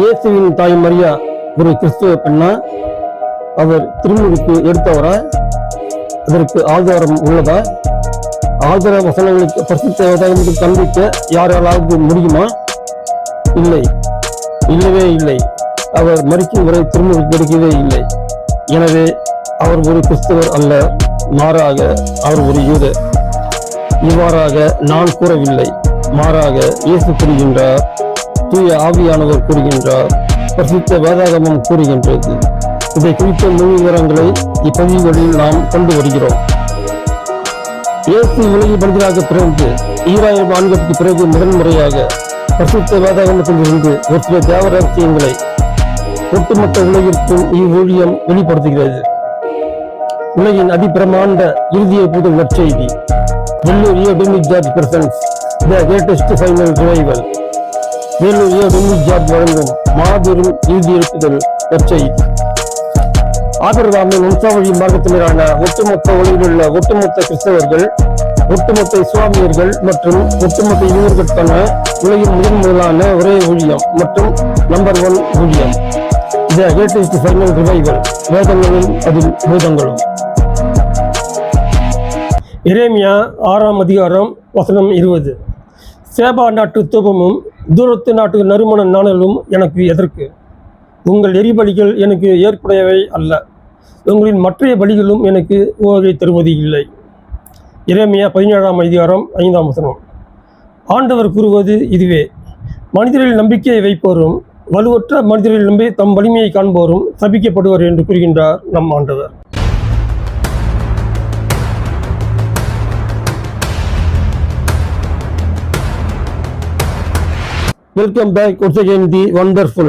இயேசுவின் தாய் மரியா ஒரு கிறிஸ்துவ பெண்ணா? அவர் திருமுழுக்கு எடுத்தவரா? அதற்கு ஆதாரம் உள்ளதா? ஆதார வசனங்களுக்கு பரிசுத்த வேதாகமத்தை காண்பிக்க யாராலாவது முடியுமா? இல்லை, இல்லவே இல்லை. அவர் மரிக்கும் வரை திருமுழுக்கு எடுக்கவே இல்லை. எனவே அவர் ஒரு கிறிஸ்தவர் அல்ல, மாறாக அவர் ஒரு யூதர். இவ்வாறாக நான் கூறவில்லை, மாறாக இயேசு கூறுகின்றார், தூய ஆவியானவர் கூறுகின்றார், பரிசுத்த வேதாகமம் கூறுகின்றது. இதை குறித்த முழு விவரங்களை இப்பதிவுகளில் நாம் கொண்டு வருகிறோம். இயேசு உலகில் மனிதராக பிறந்து 2000 ஆண்டுகளுக்கு பிறகு முதன்முறையாக பரிசுத்த வேதாகமத்திலிருந்து ஒரு சில தேவ ரகசியங்களை ஒட்டுமொத்த உலகிற்கும் இவ்வூழியம் வெளிப்படுத்துகிறது. உலகின் அதிபிரமாண்ட இறுதியை புது நற்செய்தி. Vellore Dominic George presents the greatest final revival. Vellore Dominic George வழங்கும் மாபெரும் இறுதி எழுப்புதல் நற்செய்தி. ஆபிரகாமின் வம்சாவழி மார்க்கத்தினரான ஒட்டுமொத்த உலகில் உள்ள ஒட்டுமொத்த கிறிஸ்தவர்கள், ஒட்டுமொத்த இஸ்லாமியர்கள் மற்றும் ஒட்டுமொத்த யூதர்களுக்கான உலகின் முதலான ஒரே ஊழியம் மற்றும் நம்பர் 1 ஊழியம், த கிரேட்டஸ்ட் ஃபைனல் ரிவைவல். வேதங்களும் அதில் பூதங்களும். எரேமியா 6ஆம் அதிகாரம் வசனம் 20. சேபா நாட்டு தூபமும் தூரத்து நாட்டு நறுமண நாணலும் எனக்கு எதற்கு? உங்கள் எரிபலிகள் எனக்கு ஏற்புடையவை அல்ல, உங்களின் மற்றைய பலிகளும் எனக்கு உவகை தருவது இல்லை. எரேமியா 17ஆம் அதிகாரம் 5ஆம் வசனம். ஆண்டவர் கூறுவது இதுவே: மனிதரில் நம்பிக்கையை வைப்போரும் வலுவற்ற மனிதரில் நம்பி தம் வலிமையை காண்போரும் சபிக்கப்படுவர் என்று கூறுகின்றார் நம் ஆண்டவர். Welcome back once again the wonderful,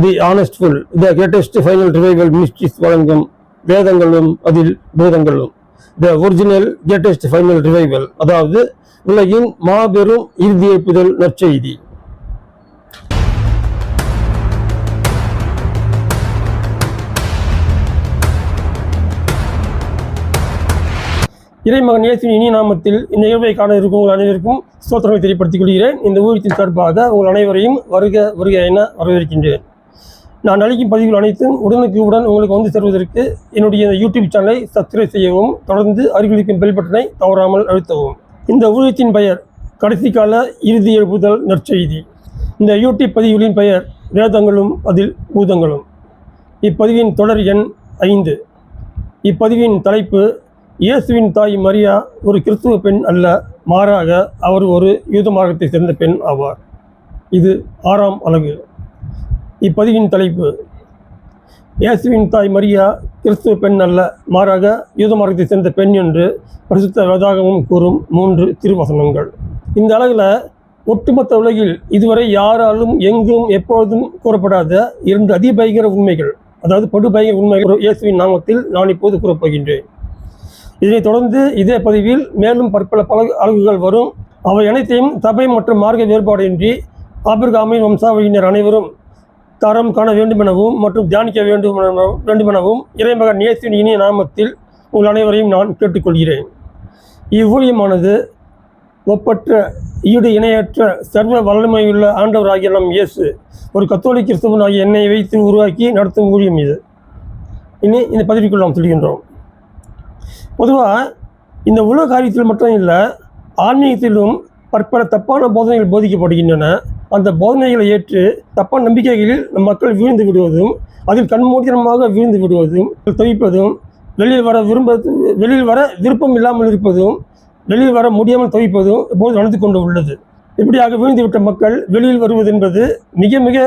the honestful, the greatest final revival ministries வழங்கும் வேதங்களும் அதில் பூதங்களும். The original greatest final revival, அதாவது உலகின் மாபெரும் இறுதி எழுப்புதல் நற்செய்தி. இறைமகன் இயேசுவின் இனிய நாமத்தில் இந்த நிகழ்வை காண இருக்கும் உங்கள் அனைவருக்கும் ஸ்தோத்திரங்களை தெரியப்படுத்திக் கொள்கிறேன். இந்த ஊழியத்தின் சார்பாக உங்கள் அனைவரையும் வருக வருக என வரவேற்கின்றேன். நான் அளிக்கும் பதிவுகள் அனைத்தும் உடனுக்குடன் உங்களுக்கு வந்து சேர்வதற்கு என்னுடைய யூடியூப் சேனலை சப்ஸ்கிரைப் செய்யவும், தொடர்ந்து அருகிலிருக்கும் பெல் பட்டனை தவறாமல் அழுத்தவும். இந்த ஊழியத்தின் பெயர் கடைசி கால இறுதி எழுப்புதல் நற்செய்தி. இந்த யூடியூப் பதிவுகளின் பெயர் வேதங்களும் அதில் பூதங்களும். இப்பதிவின் தொடர் எண் 5. இப்பதிவின் தலைப்பு: இயேசுவின் தாய் மரியா ஒரு கிறிஸ்துவ பெண் அல்ல, மாறாக அவர் ஒரு யூத மார்க்கத்தை சேர்ந்த பெண் ஆவார். இது 6ஆம் அலகு. இப்பதிவின் தலைப்பு: இயேசுவின் தாய் மரியா கிறிஸ்துவ பெண் அல்ல, மாறாக யூத மார்க்கத்தை சேர்ந்த பெண் என்று பரிசுத்த வேதாகமம் கூறும் 3 திருவசனங்கள். இந்த அலகில் ஒட்டுமொத்த உலகில் இதுவரை யாராலும் எங்கும் எப்பொழுதும் கூறப்படாத 2 அதிபயங்கர உண்மைகள், அதாவது படுபயங்கர உண்மைகள் இயேசுவின் நாமத்தில் நான் இப்போது கூறப்போகின்றேன். இதனைத் தொடர்ந்து இதே பதிவில் மேலும் பற்பல அலகுகள் வரும். அவை அனைத்தையும் சபை மற்றும் மார்க்க வேறுபாடின்றி ஆபிரகாமின் வம்சாவளியினர் அனைவரும் தரம் காண வேண்டுமெனவும் மற்றும் தியானிக்க வேண்டுமெனவும் இறைமகன் இயேசுவின் இனிய நாமத்தில் உங்கள் அனைவரையும் நான் கேட்டுக்கொள்கிறேன். இவ்வூழியமானது ஒப்பற்ற ஈடு இணையற்ற சர்வ வல்லமையுள்ள ஆண்டவராகிய நம் இயேசு ஒரு கத்தோலிக்க கிறிஸ்தவன் ஆகிய என்னை வைத்து உருவாக்கி நடத்தும் ஊழியம் இது. இனி இந்த பதிவுக்குள் நாம் சொல்கின்றோம். பொதுவாக இந்த உலக காரியத்தில் மட்டும் இல்லை, ஆன்மீகத்திலும் பற்பல தப்பான போதனைகள் போதிக்கப்படுகின்றன. அந்த போதனைகளை ஏற்று தப்பான நம்பிக்கைகளில் நம் மக்கள் வீழ்ந்து விடுவதும், அதில் கண்மூடித்தனமாக வீழ்ந்து விடுவதும், தவிப்பதும், வெளியில் வர விருப்பம் இல்லாமல் இருப்பதும், வெளியில் வர முடியாமல் தவிப்பதும் இப்போது நடந்து கொண்டு உள்ளது. இப்படியாக வீழ்ந்துவிட்ட மக்கள் வெளியில் வருவது என்பது மிக மிக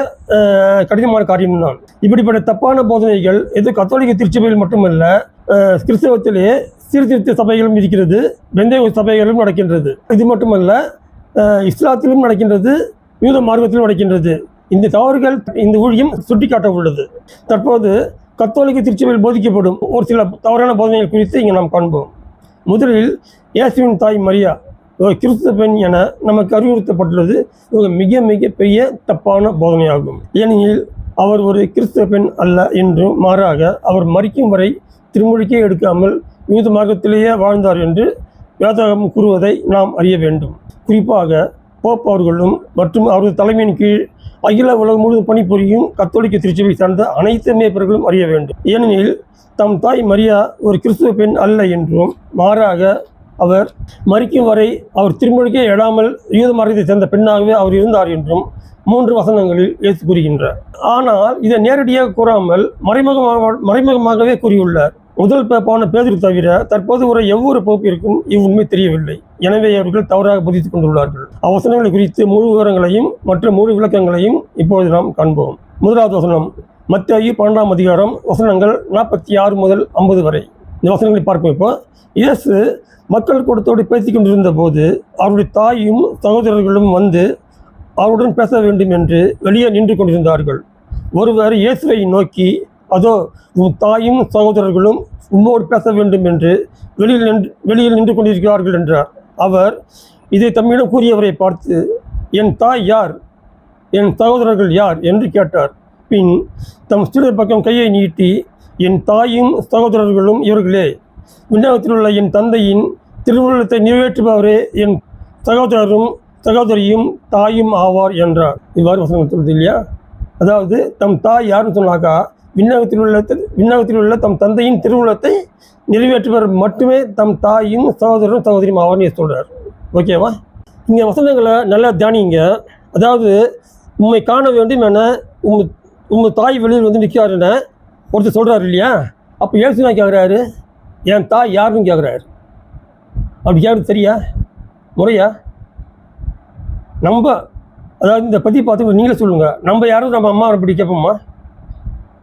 கடினமான காரியம்தான். இப்படிப்பட்ட தப்பான போதனைகள் எது கத்தோலிக்க திருச்சபையில் மட்டுமல்ல, கிறிஸ்தவத்திலே சீர்திருத்த சபைகளும் இருக்கிறது, பெந்தேகோஸ்து சபைகளும் நடக்கின்றது. இது மட்டுமல்ல, இஸ்லாத்திலும் நடக்கின்றது, யூத மார்க்கத்திலும் நடக்கின்றது. இந்த தவறுகள் இந்த ஊழியம் சுட்டிக்காட்ட உள்ளது. தற்போது கத்தோலிக்க திருச்சபையில் போதிக்கப்படும் ஒரு சில தவறான போதனைகள் குறித்து இங்கே நாம் காண்போம். முதலில் இயேசுவின் தாய் மரியா ஒரு கிறிஸ்துவ பெண் என நமக்கு அறிவுறுத்தப்பட்டுள்ளது ஒரு மிக மிக பெரிய தப்பான போதனையாகும். ஏனெனில் அவர் ஒரு கிறிஸ்துவ பெண் அல்ல என்றும், மாறாக அவர் மரிக்கும் வரை திருமுழுக்கே எடுக்காமல் யூத மார்க்கத்திலேயே வாழ்ந்தார் என்று வேதாகமம் கூறுவதை நாம் அறிய வேண்டும். குறிப்பாக போப் அவர்களும் மற்றும் அவரது தலைமையின் கீழ் அகில உலகம் முழுவதும் பணிபுரியும் கத்தோலிக்க திருச்சபை சார்ந்த அனைத்து மேய்ப்பர்களும் அறிய வேண்டும். ஏனெனில் தம் தாய் மரியா ஒரு கிறிஸ்துவ பெண் அல்ல என்றும், மாறாக அவர் மரிக்கும் வரை அவர் திருமுழுக்கே எழாமல் யூத மார்க்கத்தை சேர்ந்த பெண்ணாகவே அவர் இருந்தார் என்றும் 3 வசனங்களில் இயேசு கூறுகின்றார். ஆனால் இதை நேரடியாக கூறாமல் மறைமுகமாகவே கூறியுள்ளார். முதல் பேப்பான பேதுரு தவிர தற்போது ஒரு எவ்வொரு போப்பிற்கும் இவ்வுண்மை தெரியவில்லை. எனவே அவர்கள் தவறாக புதித்துக் கொண்டுள்ளார்கள். அவசரங்களை குறித்து முழு விவரங்களையும் மற்றும் முழு விளக்கங்களையும் இப்பொழுது நாம் காண்போம். முதலாவது வசனம் மத்தேயு 12ஆம் அதிகாரம் வசனங்கள் 46 முதல் 50 வரை. இந்த வசனங்களை பார்ப்போம். இப்போ இயேசு மக்கள் கூட்டத்தோடு பேசிக் கொண்டிருந்த போது அவருடைய தாயும் சகோதரர்களும் வந்து அவருடன் பேச வேண்டும் என்று வெளியே நின்று கொண்டிருந்தார்கள். ஒருவர் இயேசுவை நோக்கி, அதோ உன் தாயும் சகோதரர்களும் உம்மோடு பேச வேண்டும் என்று வெளியில் நின்று கொண்டிருக்கிறார்கள் என்றார். அவர் இதை தம்மிடம் கூறியவரை பார்த்து, என் தாய் யார், என் சகோதரர்கள் யார் என்று கேட்டார். பின் தம் சீடர் பக்கம் கையை நீட்டி, என் தாயும் சகோதரர்களும் இவர்களே, விண்ணகத்தில் உள்ள என் தந்தையின் திருவுள்ளத்தை நிறைவேற்றுபவரே என் சகோதரரும் சகோதரியும் தாயும் ஆவார் என்றார். இவ்வாறு வசனம் சொல்லுது இல்லையா? அதாவது தம் தாய் யாருன்னு சொன்னாக்கா விண்ணகத்தில் உள்ள தம் தந்தையின் திருவுள்ளத்தை நிறைவேற்றுவர் மட்டுமே தம் தாயும் சகோதரரும் சகோதரியும் ஆவார்னு சொல்கிறார். ஓகேவா? இங்கே வசனங்களை நல்லா தியானிங்க. அதாவது உண்மை காண வேண்டும் என உங்கள் தாய் வெளியில் வந்து நிற்கிறாருன்னு ஒருத்தர் சொல்கிறாரு இல்லையா? அப்போ ஏசுனா கேட்குறாரு, என் தாய் யாருன்னு கேட்குறாரு. அப்படி கேட்குறது சரியா, முறையா? அதாவது இந்த பற்றி பார்த்து நீங்களே சொல்லுங்கள். நம்ம யாரும் நம்ம அம்மா அப்படி கேட்போம்மா?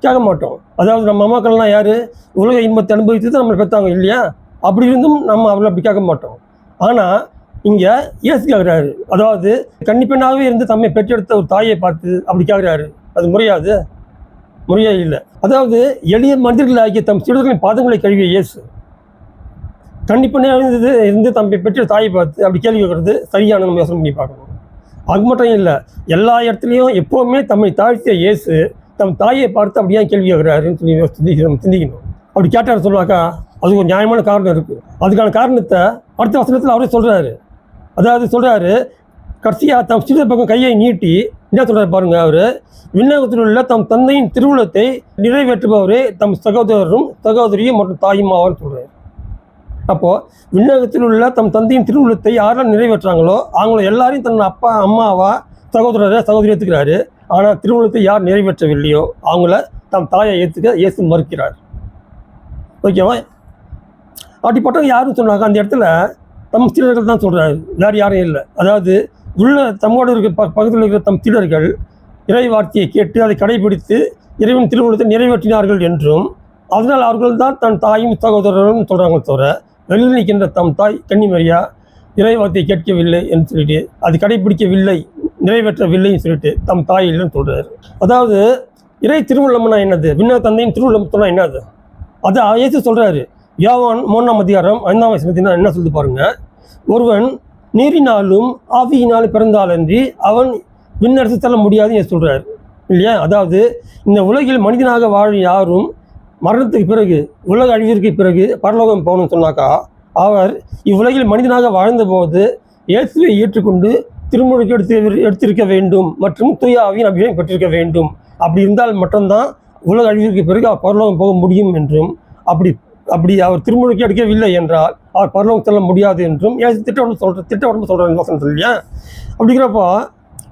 கேட்க மாட்டோம். அதாவது நம்ம அம்மாக்கள்லாம் யார்? உலக இன்பத்தை அனுபவித்து தான் நம்மளை பெற்றாங்க இல்லையா? அப்படி இருந்தும் நம்ம அவளை அப்படி கேட்க மாட்டோம். ஆனால் இங்கே இயேசு கேட்குறாரு, அதாவது கன்னிப்பெண்ணாகவே இருந்து தம்மை பெற்றெடுத்த ஒரு தாயை பார்த்து அப்படி கேட்குறாரு. அது முறையாது? முறையே இல்லை. அதாவது எளிய மனிதர்களாகிய தம் சீடர்களின் பாதங்களை கழுவிய இயேசு கன்னிப்பெண்ணாக இருந்து தம்மை பெற்ற தாயை பார்த்து அப்படி கேள்வி கேட்குறது சரியான நம்ம யோசனை பண்ணி பார்க்கணும். அது மட்டும் இல்லை, எல்லா இடத்துலையும் எப்போவுமே தம்மை தாழ்த்திய இயேசு தம் தாயை பார்த்து அப்படியே கேள்வி கேட்குறாருன்னு சொல்லி சிந்திக்கணும். அப்படி கேட்டார் சொன்னாக்கா அதுக்கு ஒரு நியாயமான காரணம் இருக்குது. அதுக்கான காரணத்தை அடுத்த வசனத்தில் அவரே சொல்கிறாரு. அதாவது சொல்கிறாரு, கடைசியாக தம் சீடர் பக்கம் கையை நீட்டி என்ன சொல்கிறார் பாருங்க. அவர் விண்ணகத்தில் உள்ள தம் தந்தையின் திருவுள்ளத்தை நிறைவேற்றுபவரே தம் சகோதரரும் சகோதரியும் மற்றும் தாயும் ஆவார்னு சொல்கிறார். அப்போது விண்ணகத்தில் உள்ள தம் தந்தையின் திருவுள்ளத்தை யாரெல்லாம் நிறைவேற்றாங்களோ அவங்கள எல்லாரையும் தன் அப்பா அம்மாவா சகோதரியை ஏற்றுக்கிறாரு. ஆனால் திருவுள்ளத்தை யார் நிறைவேற்றவில்லையோ அவங்கள தம் தாயை ஏற்றுக்க இயேசு மறுக்கிறார். ஓகேவா? அப்படிப்பட்டவங்க யாருன்னு சொன்னாங்க அந்த இடத்துல தம் சீடர்கள் தான் சொல்கிறாரு, வேறு யாரும் இல்லை. அதாவது உள்ள தம்மோடு இருக்க பக்கத்தில் இருக்கிற தம் சீடர்கள் இறை வார்த்தையை கேட்டு அதை கடைபிடித்து இறைவன் திருவுள்ளத்தை நிறைவேற்றினார்கள் என்றும், அதனால் அவர்கள் தான் தன் தாயும் சகோதரரும் சொல்கிறாங்க. தவிர வெளியில் நிற்கின்ற தம் தாய் கன்னிமரியா இறை வார்த்தையை கேட்கவில்லை என்று சொல்லிட்டு, அது கடைபிடிக்கவில்லை, நிறைவேற்றவில்லைன்னு சொல்லிட்டு தம் தாய் இல்லைன்னு சொல்கிறாரு. அதாவது இறை திருவுள்ளம்னா என்னது, விண்ணக தந்தையின் திருவுள்ளம்னா என்னது, அதை இயேசு சொல்கிறாரு. யோவான் 3ஆம் அதிகாரம் 5ஆம் வசனத்தினா என்ன சொல்லுது பாருங்க. ஒருவன் நீரினாலும் ஆவியினாலும் பிறந்தாலன்றி அவன் விண்ணரசு செல்ல முடியாதுன்னு சொல்கிறாரு இல்லையா? அதாவது இந்த உலகில் மனிதனாக வாழும் யாரும் மரணத்துக்கு பிறகு, உலக அழிவிற்கு பிறகு பரலோகம் போகணும்னு சொன்னாக்கா, அவர் இவ்வுலகில் மனிதனாக வாழ்ந்தபோது இயேசுவை ஏற்றுக்கொண்டு திருமுழுக்கு எடுத்திருக்க வேண்டும் மற்றும் தூய ஆவியின் அபிஷேகம் பெற்றிருக்க வேண்டும். அப்படி இருந்தால் மட்டும்தான் உலக அழிவிற்கு பிறகு அவர் பரலோகம் போக முடியும் என்றும், அப்படி அவர் திருமுழுக்கு எடுக்கவில்லை என்றால் அவர் பரலோகம் செல்ல முடியாது என்றும் இயேசு திட்டவடம்பு சொல்கிறார் இல்லையா? அப்படிங்கிறப்போ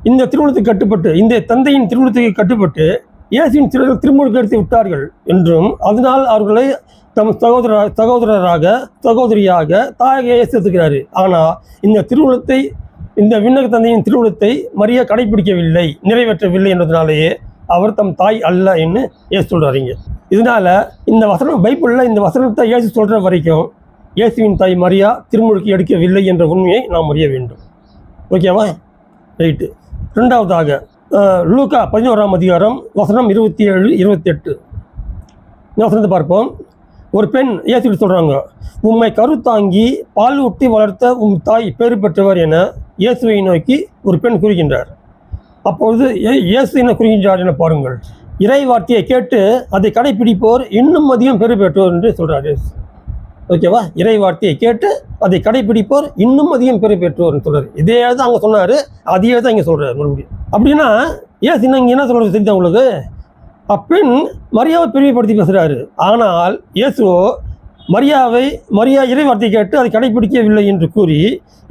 இந்த திருமணத்துக்கு கட்டுப்பட்டு, இந்த தந்தையின் திருமணத்துக்கு கட்டுப்பட்டு இயேசுவின் சிலர்கள் திருமுழுக்கு எடுத்து விட்டார்கள் என்றும், அதனால் அவர்களை தம் சகோதரராக சகோதரியாக தாயாக ஏற்றுக்கிறாரு. ஆனால் இந்த விண்ணக தந்தையின் திருவுள்ளத்தை மரியா கடைபிடிக்கவில்லை, நிறைவேற்றவில்லை என்பதனாலேயே அவர் தம் தாய் அல்ல என்று இயேசு சொல்கிறாருங்க. இதனால் இந்த வசனம் பைபிளில் இந்த வசனத்தை இயேசு சொல்கிற வரைக்கும் இயேசுவின் தாய் மரியா திருமுழுக்கு எடுக்கவில்லை என்ற உண்மையை நாம் அறிய வேண்டும். ஓகேவா? ரைட்டு. ரெண்டாவதாக லூக்கா 11ஆம் அதிகாரம் வசனம் 27, 28 இந்த வசனத்தை பார்ப்போம். ஒரு பெண் இயேசு சொல்கிறாங்க, உம்மை கருத்தாங்கி பால் ஊட்டி வளர்த்த உம் தாய் பேறு பெற்றவர் என இயேசுவை நோக்கி ஒரு பெண் கூறுகின்றார். அப்பொழுது இயேசு என்ன கூறுகின்றார் என பாருங்கள். இறை வார்த்தையை கேட்டு அதை கடைப்பிடிப்போர் இன்னும் அதிகம் பேறு பெற்றோர் என்று சொல்கிறார் இயேசு. ஓகேவா? இறை வார்த்தையை கேட்டு அதை கடைபிடிப்போர் இன்னும் அதிகம் பெரு பெற்றோர்னு சொல்றாரு. இதே தான் அங்கே சொன்னார், அதையே தான் இங்கே சொல்கிறார் மறுபடியும். அப்படின்னா ஏன் சின்ன இங்கே என்ன சொல்கிறது தெரியுதா உங்களுக்கு? அப்பெண் மரியாவை பெருமைப்படுத்தி பேசுகிறாரு. ஆனால் இயேசுவோ மரியா இறை வார்த்தையை கேட்டு அதை கடைபிடிக்கவில்லை என்று கூறி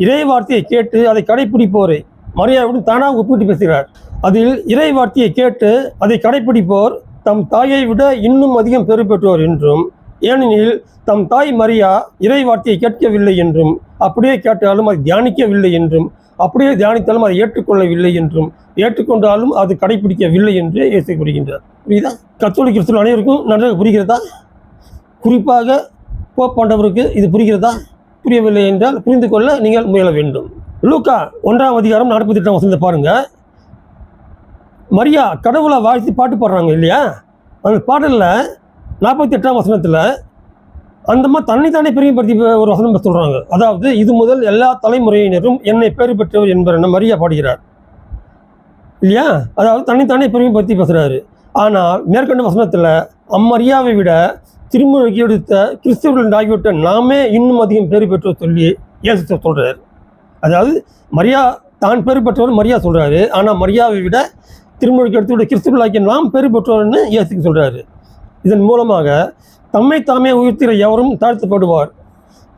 இறை வார்த்தையை கேட்டு அதை கடைபிடிப்போரை மரியாவுடன் தானாக ஒப்பிட்டு பேசுகிறார். அதில் இறை வார்த்தையை கேட்டு அதை கடைபிடிப்போர் தம் தாயை விட இன்னும் அதிகம் பெரு பெற்றோர் என்றும், ஏனெனில் தம் தாய் மரியா இறை வார்த்தையை கேட்கவில்லை என்றும், அப்படியே கேட்டாலும் அதை தியானிக்கவில்லை என்றும், அப்படியே தியானித்தாலும் அதை ஏற்றுக்கொள்ளவில்லை என்றும், ஏற்றுக்கொண்டாலும் அது கடைபிடிக்கவில்லை என்று இயேசு கூறுகின்றார். புரியுதா? கத்தோலிக்க கிறிஸ்தவர்கள் அனைவருக்கும் நன்றாக புரிகிறதா? குறிப்பாக போப் ஆண்டவருக்கு இது புரிகிறதா? புரியவில்லை என்றால் புரிந்து கொள்ள நீங்கள் முயல வேண்டும். லூக்கா 1ஆம் அதிகாரம் 48ஆம் வசனத்தை பாருங்க. மரியா கடவுளை வாழ்த்தி பாட்டு பாடுறாங்க இல்லையா? அந்த பாடலில் 48ஆம் வசனத்தில் அந்தம்மா தன்னைத்தானே பெருமைப்படுத்தி ஒரு வசனம் சொல்கிறாங்க. அதாவது, இது முதல் எல்லா தலைமுறையினரும் என்னை பேறு பெற்றவர் என்பவர் மரியா பாடுகிறார் இல்லையா? அதாவது தன்னைத்தானே பெருமைப்படுத்தி பேசுகிறாரு. ஆனால் மேற்கண்ட வசனத்தில் அம்மரியாவை விட திருமுழுக்கு எடுத்த கிறிஸ்தவர்கள் ஆகிவிட்ட நாமே இன்னும் அதிகம் பேறு பெற்றோர் சொல்லி இயேசு சொல்கிறார். அதாவது மரியா தான் பேறு பெற்றவர் மரியா சொல்கிறாரு. ஆனால் மரியாவை விட திருமுழுக்கு எடுத்து கிறிஸ்தவர்கள் ஆகிய நாம் பேறு பெற்றோர்னு இயேசுக்கு சொல்கிறாரு. இதன் மூலமாக தம்மை தாமே உயர்த்திற எவரும் தாழ்த்தப்படுவார்,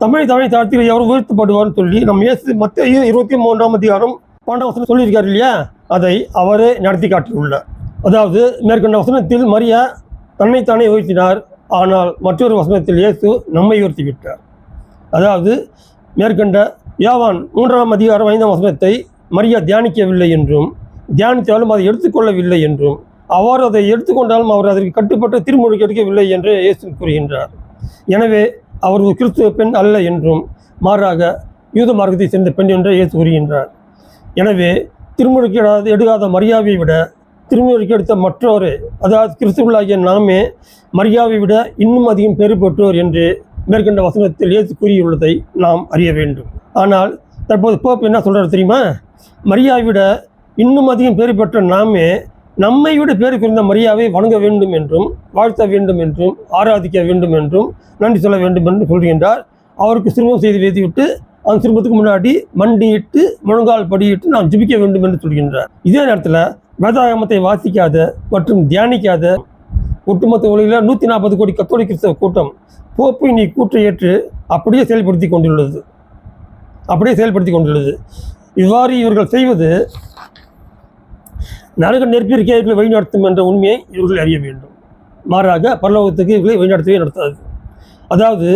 தம்மை தாமே தாழ்த்திற எவரும் உயர்த்தப்படுவார்னு சொல்லி நம்ம இயேசு மத்தேயு 23ஆம் அதிகாரம் 12ஆம் வசனம் சொல்லியிருக்காரு இல்லையா? அதை அவரே நடத்தி காட்டியுள்ளார். அதாவது மேற்கொண்ட வசனத்தில் மரியா தன்னைத்தானே உயர்த்தினார், ஆனால் மற்றொரு வசனத்தில் இயேசு நம்மை உயர்த்தி விட்டார். அதாவது மேற்கண்ட யோவான் 3ஆம் அதிகாரம் 5ஆம் வசனத்தை மரியா தியானிக்கவில்லை என்றும், தியானித்தாலும் அதை எடுத்துக்கொள்ளவில்லை என்றும், அவர் அதை எடுத்துக்கொண்டாலும் அவர் அதற்கு கட்டுப்பட்டு திருமுழுக்கு எடுக்கவில்லை என்று இயேசு கூறுகின்றார். எனவே அவர் ஒரு கிறிஸ்துவ பெண் அல்ல என்றும், மாறாக யூத மார்க்கத்தை சேர்ந்த பெண் என்று இயேசு கூறுகின்றார். எனவே திருமுழுக்கு எடுக்காத மரியாவை விட திருமுழுக்கு எடுத்த மற்றோரே, அதாவது கிறிஸ்துவர்களாகிய நாமே மரியாவை விட இன்னும் அதிகம் பெரு பெற்றோர் என்று மேற்கண்ட வசனத்தில் இயேசு கூறியுள்ளதை நாம் அறிய வேண்டும். ஆனால் தற்போது போப் என்ன சொல்கிறார் தெரியுமா? மரியாவை விட இன்னும் அதிகம் பேறு பெற்ற நாமே நம்மை விட பேறு குறிந்த மரியாவை வணங்க வேண்டும் என்றும், வாழ்த்த வேண்டும் என்றும், ஆராதிக்க வேண்டும் என்றும், நன்றி சொல்ல வேண்டும் என்று சொல்கின்றார். அவருக்கு சிறுமம் செய்து வைத்துவிட்டு அந்த சிறுமத்துக்கு முன்னாடி மண்டியிட்டு முழங்கால் படியிட்டு நாம் ஜெபிக்க வேண்டும் என்று சொல்கின்றார். இதே நேரத்தில் வேதாகமத்தை வாசிக்காத மற்றும் தியானிக்காத ஒட்டுமொத்த உலகில் 140 கோடி கத்தோலிக்க கிறிஸ்தவ கூட்டம் போப்பு நீ கூற்றை ஏற்று அப்படியே செயல்படுத்தி கொண்டுள்ளது. இவ்வாறு இவர்கள் செய்வது நரக நெருப்பிற்கே வழிநடத்தும் என்ற உண்மையை இவர்கள் அறிய வேண்டும். மாறாக பரலோகத்துக்கு இவர்களை வழிநடத்தவே நடத்தாது. அதாவது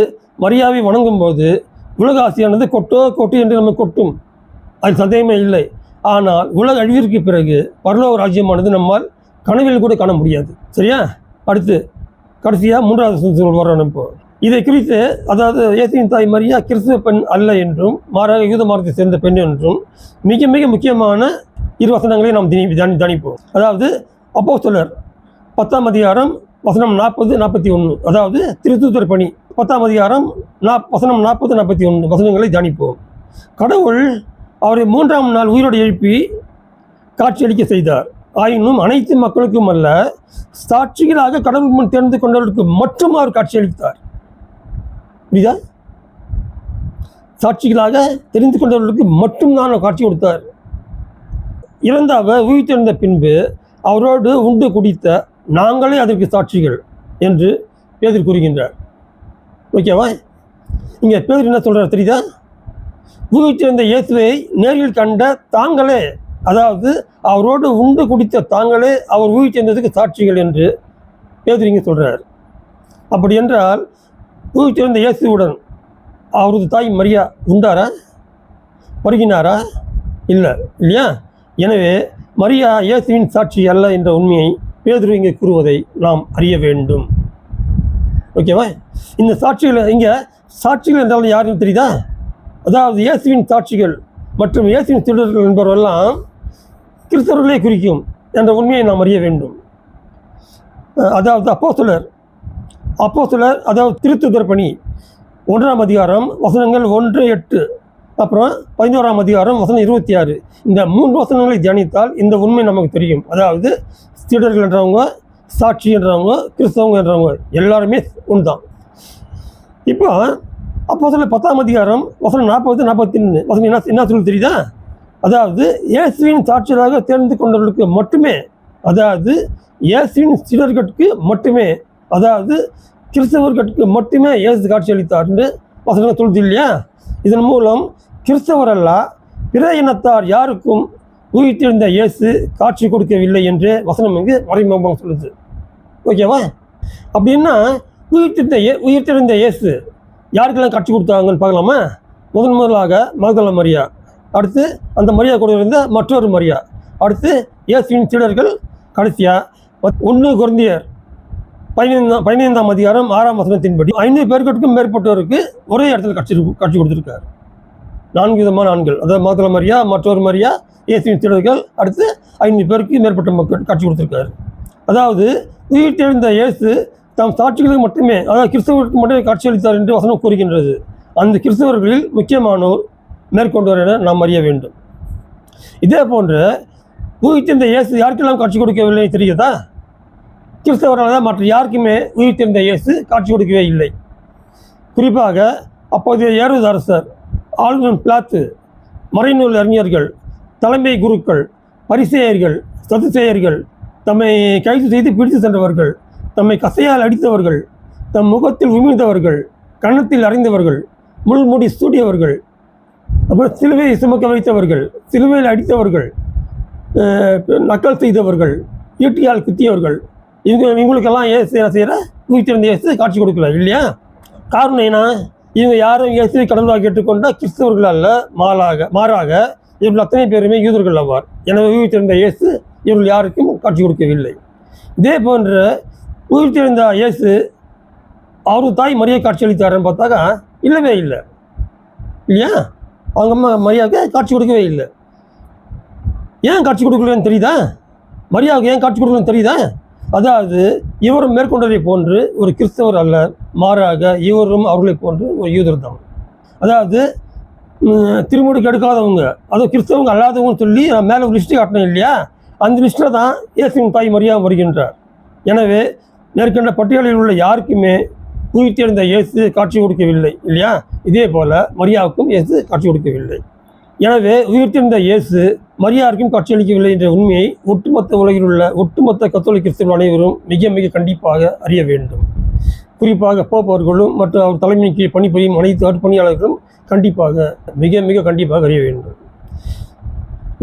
மரியாவை வணங்கும் போது உலக ஆசையானது கொட்டு என்று நம்ம கொட்டும், அது சந்தேகமே இல்லை. ஆனால் உலக அழிவிற்கு பிறகு பரலோக ராஜ்யமானது நம்மால் கனவில் கூட காண முடியாது. சரியா? அடுத்து கடைசியாக 3வது வரோம். இப்போ இதை குறித்து, அதாவது இயேசுவின் தாய் மரியா கிறிஸ்துவ பெண் அல்ல என்றும், மாறாக யூத மார்க்கத்தை சேர்ந்த பெண் என்றும் மிக மிக முக்கியமான 2 வசனங்களை நாம் தியானிப்போம். அதாவது அப்போஸ்தலர் 10ஆம் அதிகாரம் வசனம் 40-41, அதாவது திருத்தூதர் பணி 10ஆம் அதிகாரம் வசனம் 40-41 வசனங்களை தியானிப்போம். கடவுள் அவரை 3ஆம் நாள் உயிரோடு எழுப்பி காட்சியளிக்க செய்தார். ஆயினும் அனைத்து மக்களுக்கும் அல்ல, சாட்சிகளாக கடவுள் முன் தேர்ந்து கொண்டவர்களுக்கு மட்டும் அவர் காட்சியளித்தார். புரியுதா? சாட்சிகளாக தெரிந்து கொண்டவர்களுக்கு மட்டும்தான் காட்சி கொடுத்தார். இறந்த அவர் உயிர்த்தெழுந்த பின்பு அவரோடு உண்டு குடித்த நாங்களே அதற்கு சாட்சிகள் என்று பேதுரு கூறுகின்றார். ஓகேவா? இங்கே பேதுரு என்ன சொல்கிறார் தெரியுதா? உயிர்த்தெழுந்த இயேசுவை நேரில் கண்ட தாங்களே, அதாவது அவரோடு உண்டு குடித்த தாங்களே அவர் உயிர்த்தெழுந்ததுக்கு சாட்சிகள் என்று பேதுரு இங்கே சொல்கிறார். அப்படி என்றால் உயிர்த்தெழுந்த இயேசுவுடன் அவரது தாய் மரியா உண்டாரா, வருகினாரா? இல்லையா? எனவே மரியா இயேசுவின் சாட்சி அல்ல என்ற உண்மையை பேதுரு இங்கே கூறுவதை நாம் அறிய வேண்டும். ஓகேவா? இந்த சாட்சிகள் சாட்சிகள் என்றால் யாருன்னு தெரியுதா? அதாவது இயேசுவின் சாட்சிகள் மற்றும் இயேசுவின் திருடர்கள் என்பவரெல்லாம் கிறிஸ்தவர்களே குறிக்கும் என்ற உண்மையை நாம் அறிய வேண்டும். அதாவது அப்போஸ்தலர் அதாவது திருத்தூதர் பணி 1ஆம் அதிகாரம் வசனங்கள் 1-8, அப்புறம் 11ஆம் அதிகாரம் வசனம் 26, இந்த 3 வசனங்களை தியானித்தால் இந்த உண்மை நமக்கு தெரியும். அதாவது சீடர்கள் என்றவங்க, சாட்சி என்றவங்க, கிறிஸ்தவங்க என்றவங்க எல்லாருமே உண்தான். இப்போ அப்போஸ்தலர் 10ஆம் அதிகாரம் வசனம் 40, 41 வசனம் என்ன சொல்லு தெரியுதா? அதாவது இயேசுவின் சாட்சியராக தேர்ந்து கொண்டவர்களுக்கு மட்டுமே, அதாவது இயேசுவின் சீடர்களுக்கு மட்டுமே, அதாவது கிறிஸ்தவர்களுக்கு மட்டுமே இயேசு காட்சி அளித்தார் என்று வசனம் சொல்லுது இல்லையா? இதன் மூலம் கிறிஸ்தவரல்ல பிற இனத்தார் யாருக்கும் உயிர்த்தெழுந்த இயேசு காட்சி கொடுக்கவில்லை என்று வசனம் இங்கு மறைமுகமாக சொல்லுது. ஓகேவா? அப்படின்னா உயிர்த்தெழுந்த இயேசு யாருக்கெல்லாம் காட்சி கொடுத்தாங்கன்னு பார்க்கலாமா? முதலாக மகதலேனா மரியா, அடுத்து அந்த மரியா கூட இருந்த மற்றொரு மரியா, அடுத்து இயேசுவின் சீடர்கள், கடைசியாக 1 கொரிந்தியர் 15ஆம் அதிகாரம் 6ஆம் வசனத்தின்படி 5 பேருக்கும் மேற்பட்டோருக்கு ஒரே இடத்துல காட்சி கொடுத்துருக்கார். 4 விதமான ஆண்கள், அதாவது மகதலேனா மரியா, மற்றொரு மரியா, இயேசுவின் சீடர்கள், அடுத்து 5 பேருக்கு மேற்பட்ட மக்கள் காட்சி கொடுத்துருக்காரு. அதாவது உயிர்த்தெழுந்த இயேசு தாம் சாட்சிகளுக்கு மட்டுமே, அதாவது கிறிஸ்தவர்களுக்கு மட்டுமே காட்சியளித்தார் என்று வசனம் கூறுகின்றது. அந்த கிறிஸ்தவர்களில் முக்கியமானோர் மேற்கொண்டவர் என நாம் அறிய வேண்டும். இதே போன்று உயிர்த்தெழுந்த இயேசு யாருக்கெல்லாம் காட்சி கொடுக்கவில்லை தெரியுதா? கிறிஸ்தவர்களால் மற்ற யாருக்குமே உயிர்த்தெழுந்த இயேசு காட்சி கொடுக்கவே இல்லை. குறிப்பாக அப்போதைய ஏரோது அரசர், ஆளுநர் பிலாத்து, மறைநூல் அறிஞர்கள், தலைமை குருக்கள், பரிசேயர்கள், சதுசேயர்கள், தம்மை கைது செய்து பிடித்து சென்றவர்கள், தம்மை கசையால் அடித்தவர்கள், தம் முகத்தில் உமிழ்ந்தவர்கள், கன்னத்தில் அறைந்தவர்கள், முள்முடி சூடியவர்கள், அப்புறம் சிலுவையை சுமக்க வைத்தவர்கள், சிலுவையில் அடித்தவர்கள், நக்கல் செய்தவர்கள், ஈட்டியால் குத்தியவர்கள், இவங்களுக்கெல்லாம் இயேசு என்ன செய்கிற உயிர்த்தெழுந்த இயேசு காட்சி கொடுக்கல இல்லையா? காரணம் என்ன? இவங்க யாரும் இயேசுவை கடவுளாக ஏற்றுக்கொண்ட கிறிஸ்தவர்கள் அல்ல, மாறாக இவர்கள் அத்தனை பேருமே யூதர்கள் ஆவார். எனவே உயிர்த்தெழுந்த இயேசு இவர்கள் யாருக்கும் காட்சி கொடுக்கவில்லை. இதே போன்ற உயிர்த்தெழுந்த இயேசு அவரு தாய் மரியா காட்சி அளித்தாருன்னு பார்த்தாக்கா இல்லவே இல்லை இல்லையா? அவங்க அம்மா மரியாவுக்கு காட்சி கொடுக்கவே இல்லை. ஏன் காட்சி கொடுக்கலன்னு தெரியுதா? மரியாவுக்கு ஏன் காட்சி கொடுக்கலன்னு தெரியுதா? அதாவது இவரும் மேற்கொண்டதை போன்று ஒரு கிறிஸ்தவர் அல்ல, மாறாக இவரும் அவர்களை போன்று ஒரு யூதர் தான். அதாவது திருமுடிக்கு எடுக்காதவங்க, அதுவும் கிறிஸ்தவங்க அல்லாதவங்கன்னு சொல்லி நான் மேலே ஒரு லிஸ்ட்டு காட்டினேன் இல்லையா? அந்த லிஸ்ட்டில் தான் இயேசுவின் தாய் மரியா வருகின்றார். எனவே மேற்கண்ட பட்டியலில் உள்ள யாருக்குமே உயிர்த்தெழுந்த இயேசு காட்சி கொடுக்கவில்லை இல்லையா? இதே போல் மரியாவுக்கும் இயேசு காட்சி கொடுக்கவில்லை. எனவே உயிர்த்தெழுந்த இயேசு மரியாருக்கும் காட்சியளிக்கவில்லை என்ற உண்மையை ஒட்டுமொத்த உலகில் உள்ள ஒட்டுமொத்த கத்தோலிக்க கிறிஸ்தவர்கள் அனைவரும் மிக மிக கண்டிப்பாக அறிய வேண்டும். குறிப்பாக போப் அவர்களும் மற்ற அவர் தலைமைக்கு பணிபுரியும் அனைத்து அர்ப்பணியாளர்களும் மிக மிக கண்டிப்பாக அறிய வேண்டும்.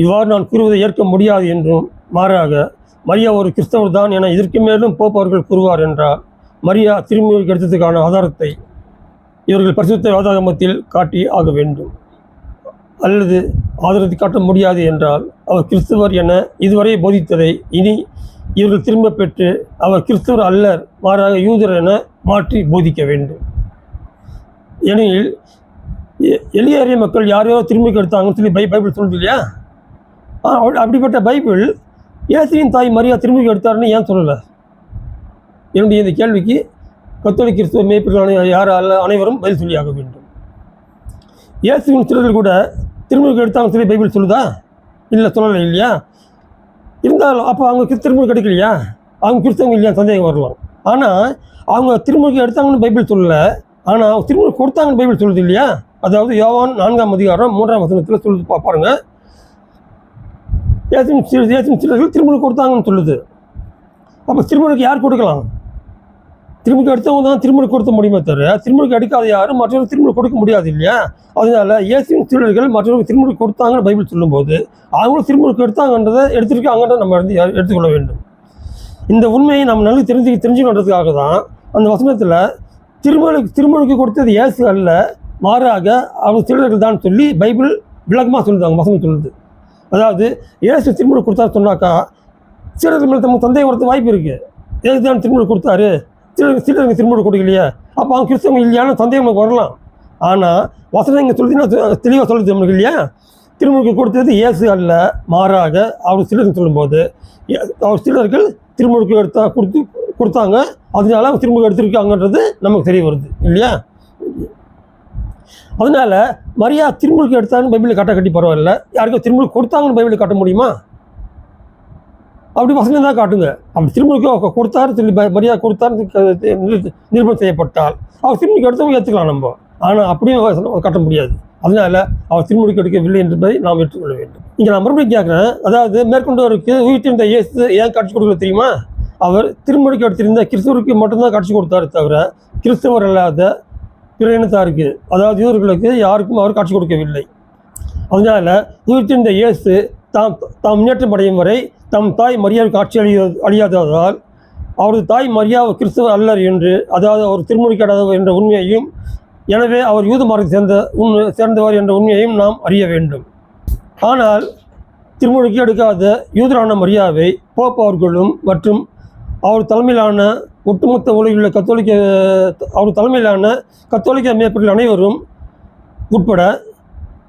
இவ்வாறு நான் கூறுவதை ஏற்க முடியாது என்றும், மாறாக மரியா ஒரு கிறிஸ்தவர் தான் என இதற்கு மேலும் போப் அவர்கள் கூறுவார் என்றால், மரியா திருமுழுக்கு எடுத்ததுக்கான ஆதாரத்தை இவர்கள் பரிசுத்த வேதாகமத்தில் காட்டி ஆக வேண்டும். அல்லது ஆதாரத்தை காட்ட முடியாது என்றால் அவர் கிறிஸ்தவர் என இதுவரை போதித்ததை இனி இவர்கள் திரும்ப பெற்று அவர் கிறிஸ்தவர் அல்லர், மாறாக யூதர் என மாற்றி போதிக்க வேண்டும். ஏனெனில் எளிய அறிய மக்கள் யாரையோ திரும்பிக்கு எடுத்தாங்கன்னு சொல்லி பைபிள் சொல்லுது இல்லையா? அப்படிப்பட்ட பைபிள் இயேசுவின் தாய் மரியா திரும்பிக்கு எடுத்தாருன்னு ஏன் சொல்லலை? என்னுடைய இந்த கேள்விக்கு கத்தோலிக்க கிறிஸ்துவ மேய்ப்பர்கள் யார் அனைவரும் பதில் சொல்லியாக வேண்டும். இயேசுவின் சீடர்கள் கூட திருமுழுக்கு எடுத்தாங்கன்னு சொல்லி பைபிள் சொல்லுதா? இல்லை, சொல்லலை இல்லையா? இருந்தாலும் அப்போ அவங்க திருமுழுக்கு எடுக்கலையா? அவங்க கிறிஸ்தவங்க இல்லையா? சந்தேகம் வரலாம். ஆனால் அவங்க திருமுழுக்கு எடுத்தாங்கன்னு பைபிள் சொல்லலை, ஆனால் அவங்க திருமுழுக்கு கொடுத்தாங்கன்னு பைபிள் சொல்லுது இல்லையா? அதாவது யோவான் 4ஆம் அதிகாரம் 3ஆம் வசனத்தில் சொல்லுது. பாருங்கள், இயேசுவின் சீடர்கள் திருமுழுக்கு கொடுத்தாங்கன்னு சொல்லுது. அப்போ திருமுழுக்கு யார் கொடுக்கலாம்? திருமுழுக்கு எடுத்தவங்க தான் திருமுழுக்கு கொடுக்க முடியுமே தவிர திருமுழுக்கு எடுக்காத யாரும் மற்றவர்கள் திருமுழுக்கு கொடுக்க முடியாது இல்லையா? அதனால இயேசுவின் சீடர்கள் மற்றவர்கள் திருமுழுக்கு கொடுத்தாங்கன்னு பைபிள் சொல்லும்போது அவங்களும் திருமுழுக்கு எடுத்தாங்கன்றதை எடுத்துருக்காங்கன்றதை நம்ம எடுத்துக்கொள்ள வேண்டும். இந்த உண்மையை நம்ம நல்லா தெரிஞ்சுக்கொண்டதுக்காக தான் அந்த வசனத்தில் திருமுழுக்கு கொடுத்தது இயேசு அல்ல, மாறாக அவங்க சீடர்கள் தான் சொல்லி பைபிள் விளக்கமாக சொல்லுதாங்க. வசனம் சொல்லுது. அதாவது இயேசு திருமுழுக்கு கொடுத்தா சொன்னாக்கா சீடர்கள் மேலே நமக்கு சந்தேகம் வரது வாய்ப்பு இருக்குது. இயேசு தான் திருமுழுக்கு கொடுத்தாரு, சீடர்கள் திருமுழுக்கு கொடுக்கலையே, அப்போ அவங்க கிறிஸ்தவங்க இல்லையான்னு சந்தேகம் நமக்கு வரலாம். ஆனால் வசனம் இங்கே சொல்லிங்கன்னா தெளிவாக சொல்லுது நமக்கு இல்லையா? திருமுழுக்கு கொடுத்தது இயேசு அல்ல, மாறாக அவர் சீடர்கள் சொல்லும்போது அவர் சீடர்கள் திருமுழுக்கு கொடுத்தாங்க, அதனால அவங்க திருமுழுக்கு எடுத்திருக்காங்கன்றது நமக்கு தெரிய வருது இல்லையா? அதனால மரியா திருமுழுக்கு எடுத்தாங்கன்னு பைபிளில் கட்டி பரவாயில்ல, யாருக்கும் திருமுழுக்கு கொடுத்தாங்கன்னு பைபிளில் காட்ட முடியுமா? அப்படி வசனம் தான் காட்டுங்க. அப்படி திருமுழுக்கு கொடுத்தாரு சொல்லி மரியா கொடுத்தாரு நிரூபணம் செய்யப்பட்டால் அவர் திருமுழுக்கு எடுத்தவங்க ஏற்றுக்கலாம். நம்ம ஆனால் அப்படியும் காட்ட முடியாது. அதனால் அவர் திருமுழுக்கு எடுக்கவில்லை என்பதை நாம் ஏற்றுக்கொள்ள வேண்டும். இங்கே நான் மறுபடியும் கேட்குறேன், அதாவது மேற்கொண்டவருக்கு உயிர்த்தெழுந்த இயேசு ஏன் காட்சி கொடுக்கல தெரியுமா? அவர் திருமுழுக்கு எடுத்திருந்த கிறிஸ்துவருக்கு மட்டும்தான் காட்சி கொடுத்தாரு தவிர கிறிஸ்தவர் அல்லாத பிற இனத்தாருக்கு, அதாவது யூதர்களுக்கு யாருக்கும் அவர் காட்சி கொடுக்கவில்லை. அதனால் உயிர்த்தெழுந்த இயேசு தாம் முன்னேற்றம் அடையும் வரை தம் தாய் மரியாவுக்கு காட்சி அழியாததால் அவரது தாய் மரியாவை கிறிஸ்தவர் அல்லர் என்று, அதாவது அவர் திருமுழுக்காடாதவர் என்ற உண்மையையும், எனவே அவர் யூத மார்க்கத்தை சேர்ந்தவர் என்ற உண்மையையும் நாம் அறிய வேண்டும். ஆனால் திருமுழுக்கு எடுக்காத யூதரான மரியாவை போப் அவர்களும் மற்றும் அவர் தலைமையிலான ஒட்டுமொத்த உலகிலுள்ள அவர் தலைமையிலான கத்தோலிக்க மேற்பர்கள் அனைவரும் உட்பட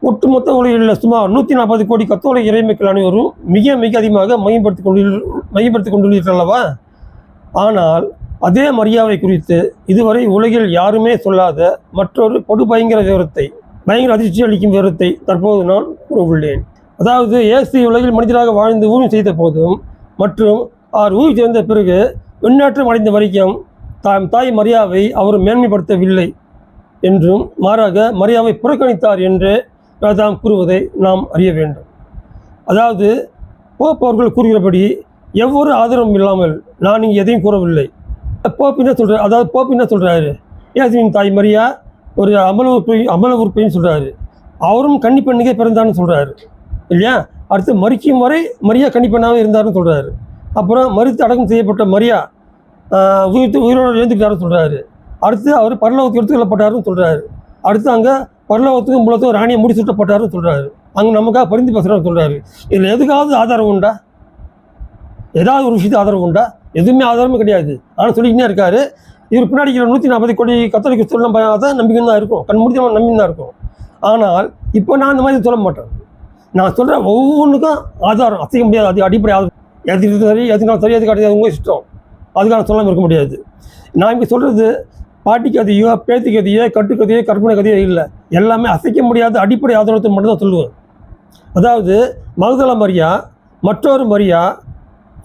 ஒட்டுமொத்த உலகிலுள்ள சுமார் 140 கோடி கத்தோலிக்க இறைமக்கள் அனைவரும் மிக மிக அதிகமாக மையப்படுத்தி கொண்டுள்ளீர்கள் அல்லவா? ஆனால் அதே மரியாவை குறித்து இதுவரை உலகில் யாருமே சொல்லாத மற்றொரு பயங்கர அதிர்ச்சி அளிக்கும் விவரத்தை தற்போது நான் கூற உள்ளேன். அதாவது இயேசு உலகில் மனிதராக வாழ்ந்து ஊழியம் செய்த போதும் மற்றும் அவர் ஊழி சேர்ந்த பிறகு விண்ணேற்றம் அடைந்த வரைக்கும் தாய் மரியாவை அவர் மேன்மைப்படுத்தவில்லை என்றும் மாறாக மரியாவை புறக்கணித்தார் என்று தாம் கூறுவதை நாம் அறிய வேண்டும். அதாவது போப் அவர்கள் கூறுகிறபடி எவ்வொரு ஆதரவும் இல்லாமல் நான் இங்கே எதையும் கூறவில்லை. போப் என்ன சொல்கிறாரு, இயேசுவின் தாய் மரியா ஒரு அமல உறுப்பைன்னு சொல்கிறாரு. அவரும் கன்னிப்பெண்ணுக்கே பிறந்தான்னு சொல்கிறாரு இல்லையா? அடுத்து மரிக்கும் வரை மரியா கன்னிப்பெண்ணாகவே இருந்தாருன்னு சொல்கிறாரு. அப்புறம் மரித்து அடக்கம் செய்யப்பட்ட மரியா உயிரோடு எழுந்துக்கிட்டாருன்னு சொல்கிறாரு. அடுத்து அவர் பரலோகத்துக்கு எடுத்துக்கொள்ளப்பட்டாருன்னு சொல்கிறாரு. அடுத்து அங்கே பரலோகத்துக்கும் மூலத்துக்கும் ராணியை முடிச்சுட்டப்பட்டாருன்னு சொல்கிறாரு. அங்கே நமக்காக பரிந்து பேசுகிறான்னு சொல்கிறாரு. இதில் எதுக்காவது ஆதாரம் உண்டா? ஏதாவது ஒரு விஷயத்துக்கு ஆதரவு உண்டா? எதுவுமே ஆதாரமே கிடையாது. ஆனால் சொல்லிக்கிட்டே இருக்காரு. இவர் பின்னாடி 140 கோடி கத்தோலிக்க சொல்லலாம் தான் நம்பிக்கை தான் இருக்கும், கண்மூடி நம்பிக்கை தான் இருக்கும். ஆனால் இப்போ நான் இந்த மாதிரி சொல்ல மாட்டேன். நான் சொல்கிற ஒவ்வொன்றுக்கும் ஆதாரம் அசைக்க முடியாது. அது அடிப்படை ஆதாரம் எதுக்கு சரி எதுனாலும் சரி, எதுக்கு கிடையாது, உங்க இஷ்டம். அதுக்கான சொல்லாமல் இருக்க முடியாது. நான் இங்கே சொல்கிறது பாட்டி கதையோ பேத்தி கதையோ கட்டுக்கதையோ கற்பனை கதையோ இல்லை. எல்லாமே அசைக்க முடியாத அடிப்படை ஆதாரத்தை மட்டும் தான் சொல்லுவேன். அதாவது மகதல மரியா, மற்றொரு மரியா,